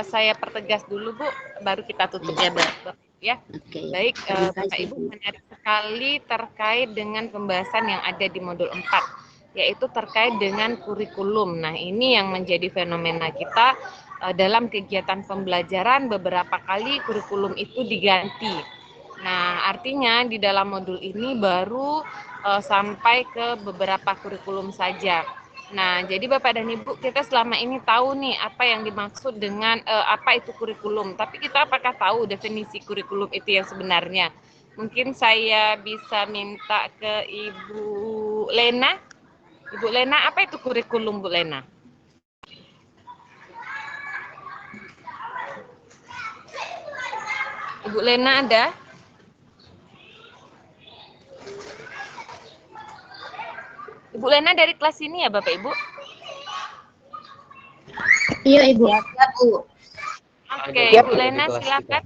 Saya pertegas dulu Bu, baru kita tutup ya Bapak ya. Okay. Baik, Bapak Ibu, menarik sekali terkait dengan pembahasan yang ada di modul 4, yaitu terkait dengan kurikulum. Nah, ini yang menjadi fenomena kita dalam kegiatan pembelajaran, beberapa kali kurikulum itu diganti. Nah, artinya di dalam modul ini baru sampai ke beberapa kurikulum saja. Nah, jadi Bapak dan Ibu, kita selama ini tahu nih apa yang dimaksud dengan apa itu kurikulum. Tapi kita apakah tahu definisi kurikulum itu yang sebenarnya? Mungkin saya bisa minta ke Ibu Lena. Ibu Lena, apa itu kurikulum, Bu Lena? Ibu Lena ada? Ibu Lena dari kelas ini ya, Bapak Ibu? Iya, Ibu. Ya, Bu. Oke, Ibu Lena silakan.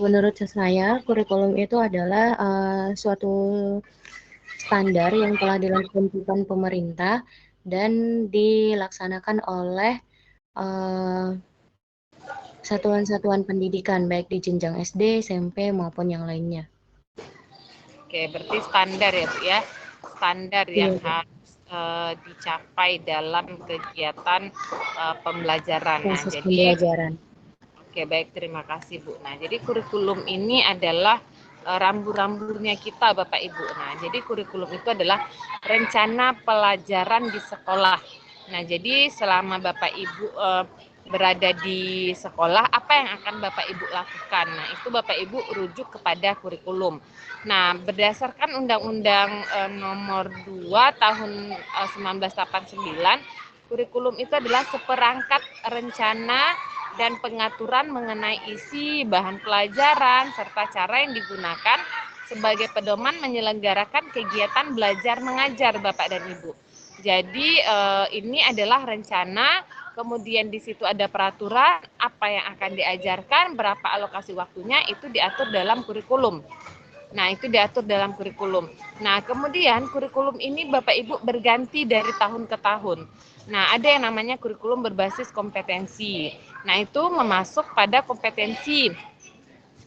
Menurut saya, kurikulum itu adalah suatu standar yang telah ditentukan pemerintah dan dilaksanakan oleh satuan-satuan pendidikan, baik di jenjang SD, SMP, maupun yang lainnya. Oke, berarti standar ya, Bu ya. Standar yang harus dicapai dalam kegiatan pembelajaran. Nah, Proses jadi pembelajaran. Oke, baik, terima kasih, Bu. Nah, jadi kurikulum ini adalah rambu-rambunya kita, Bapak Ibu. Nah, jadi kurikulum itu adalah rencana pelajaran di sekolah. Nah, jadi selama Bapak Ibu berada di sekolah, apa yang akan Bapak Ibu lakukan? Nah, itu Bapak Ibu rujuk kepada kurikulum. Nah, berdasarkan Undang-Undang Nomor 2 Tahun 1989, kurikulum itu adalah seperangkat rencana dan pengaturan mengenai isi, bahan pelajaran, serta cara yang digunakan sebagai pedoman menyelenggarakan kegiatan belajar mengajar, Bapak dan Ibu. Jadi ini adalah rencana, kemudian di situ ada peraturan, apa yang akan diajarkan, berapa alokasi waktunya, itu diatur dalam kurikulum. Nah, itu diatur dalam kurikulum. Nah, kemudian kurikulum ini Bapak Ibu berganti dari tahun ke tahun. Nah, ada yang namanya kurikulum berbasis kompetensi. Nah, itu memasuk pada kompetensi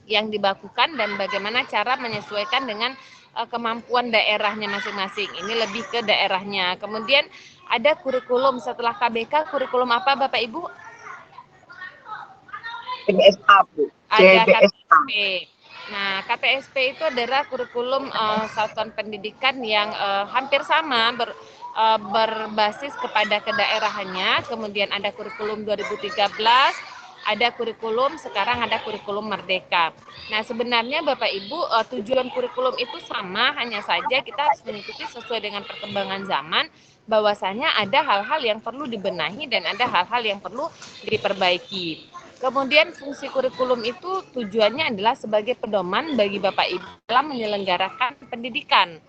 yang dibakukan dan bagaimana cara menyesuaikan dengan kemampuan daerahnya masing-masing. Ini lebih ke daerahnya. Kemudian ada kurikulum setelah KBK, kurikulum apa Bapak Ibu? CBSA, Bu. Ada CBSA. KTSP. Nah, KTSP itu adalah kurikulum satuan pendidikan yang hampir sama, berbasis kepada kedaerahannya. Kemudian ada kurikulum 2013, ada kurikulum, sekarang ada kurikulum Merdeka. Nah, sebenarnya Bapak Ibu, tujuan kurikulum itu sama, hanya saja kita harus mengikuti sesuai dengan perkembangan zaman, bahwasanya ada hal-hal yang perlu dibenahi dan ada hal-hal yang perlu diperbaiki. Kemudian fungsi kurikulum itu tujuannya adalah sebagai pedoman bagi Bapak Ibu dalam menyelenggarakan pendidikan.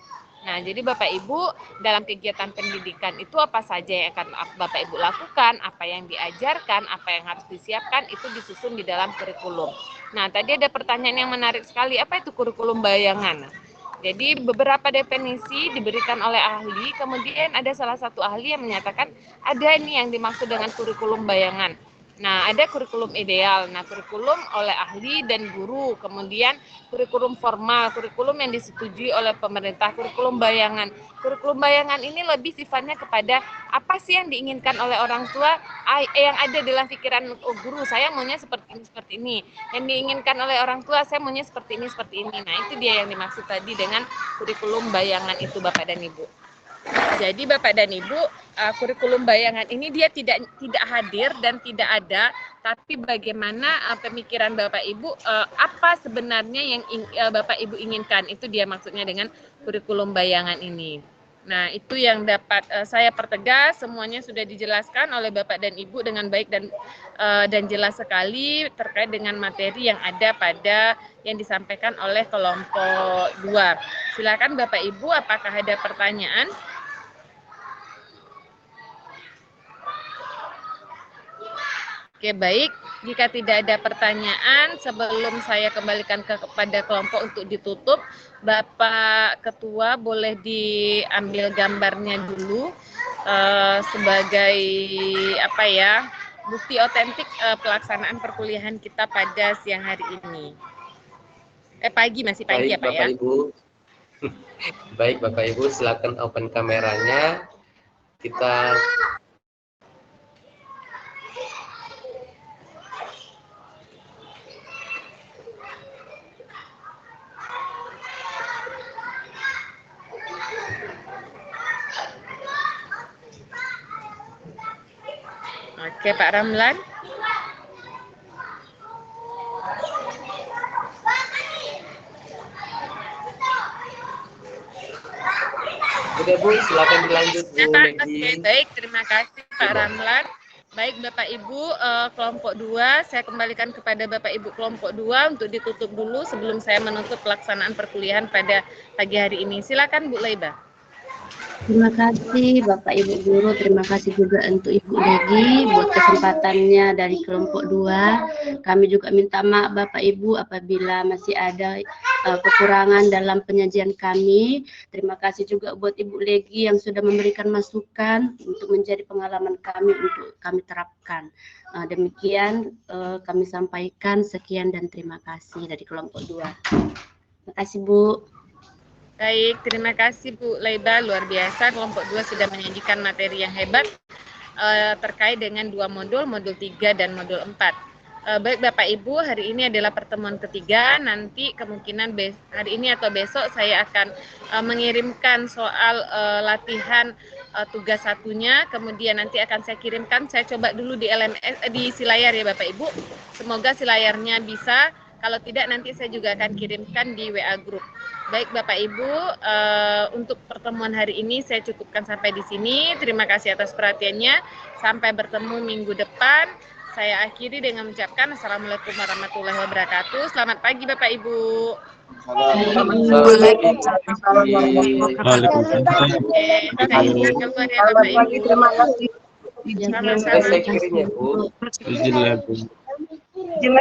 Nah, jadi Bapak Ibu dalam kegiatan pendidikan itu apa saja yang akan Bapak Ibu lakukan, apa yang diajarkan, apa yang harus disiapkan, itu disusun di dalam kurikulum. Nah, tadi ada pertanyaan yang menarik sekali, apa itu kurikulum bayangan? Jadi beberapa definisi diberikan oleh ahli, kemudian ada salah satu ahli yang menyatakan ada ini yang dimaksud dengan kurikulum bayangan. Nah, ada kurikulum ideal. Nah, kurikulum oleh ahli dan guru. Kemudian kurikulum formal, kurikulum yang disetujui oleh pemerintah, kurikulum bayangan. Kurikulum bayangan ini lebih sifatnya kepada apa sih yang diinginkan oleh orang tua, yang ada dalam pikiran guru, saya maunya seperti ini. Yang diinginkan oleh orang tua, saya maunya seperti ini. Nah, itu dia yang dimaksud tadi dengan kurikulum bayangan itu, Bapak dan Ibu. Jadi Bapak dan Ibu, kurikulum bayangan ini dia tidak hadir dan tidak ada, tapi bagaimana pemikiran Bapak Ibu, apa sebenarnya yang Bapak Ibu inginkan, itu dia maksudnya dengan kurikulum bayangan ini. Nah, itu yang dapat saya pertegas, semuanya sudah dijelaskan oleh Bapak dan Ibu dengan baik dan jelas sekali terkait dengan materi yang ada pada yang disampaikan oleh kelompok 2. Silakan Bapak Ibu, apakah ada pertanyaan? Oke, baik. Jika tidak ada pertanyaan, sebelum saya kembalikan kepada kelompok untuk ditutup, Bapak Ketua boleh diambil gambarnya dulu sebagai bukti otentik pelaksanaan perkuliahan kita pada siang hari ini. Masih pagi ya Pak Bapak ya? Ibu. Baik Bapak Ibu, silakan open kameranya. Kita Oke, Pak Ramlan. Udah Bu, silakan dilanjut Bu Legi. Oke, baik, terima kasih Pak Ramlan. Baik Bapak Ibu, kelompok 2, saya kembalikan kepada Bapak Ibu kelompok 2 untuk ditutup dulu sebelum saya menutup pelaksanaan perkuliahan pada pagi hari ini. Silakan Bu Laiba. Terima kasih Bapak Ibu Guru, terima kasih juga untuk Ibu Legi buat kesempatannya dari kelompok 2. Kami juga minta maaf Bapak Ibu apabila masih ada kekurangan dalam penyajian kami. Terima kasih juga buat Ibu Legi yang sudah memberikan masukan untuk menjadi pengalaman kami untuk kami terapkan. Demikian kami sampaikan, sekian dan terima kasih dari kelompok 2. Terima kasih Bu. Baik, terima kasih Bu Laiba, luar biasa. Kelompok 2 sudah menyajikan materi yang hebat terkait dengan 2 modul, modul 3 dan modul 4. Baik Bapak Ibu, hari ini adalah pertemuan ketiga. Nanti kemungkinan hari ini atau besok saya akan mengirimkan soal latihan tugas satunya. Kemudian nanti akan saya kirimkan. Saya coba dulu di LMS di Silayar ya Bapak Ibu. Semoga Silayarnya bisa. Kalau tidak nanti saya juga akan kirimkan di WA Group. Baik Bapak Ibu, untuk pertemuan hari ini saya cukupkan sampai di sini. Terima kasih atas perhatiannya. Sampai bertemu minggu depan. Saya akhiri dengan mengucapkan Assalamualaikum warahmatullahi wabarakatuh. Selamat pagi Bapak Ibu. Terima kasih. Sama-sama. Izin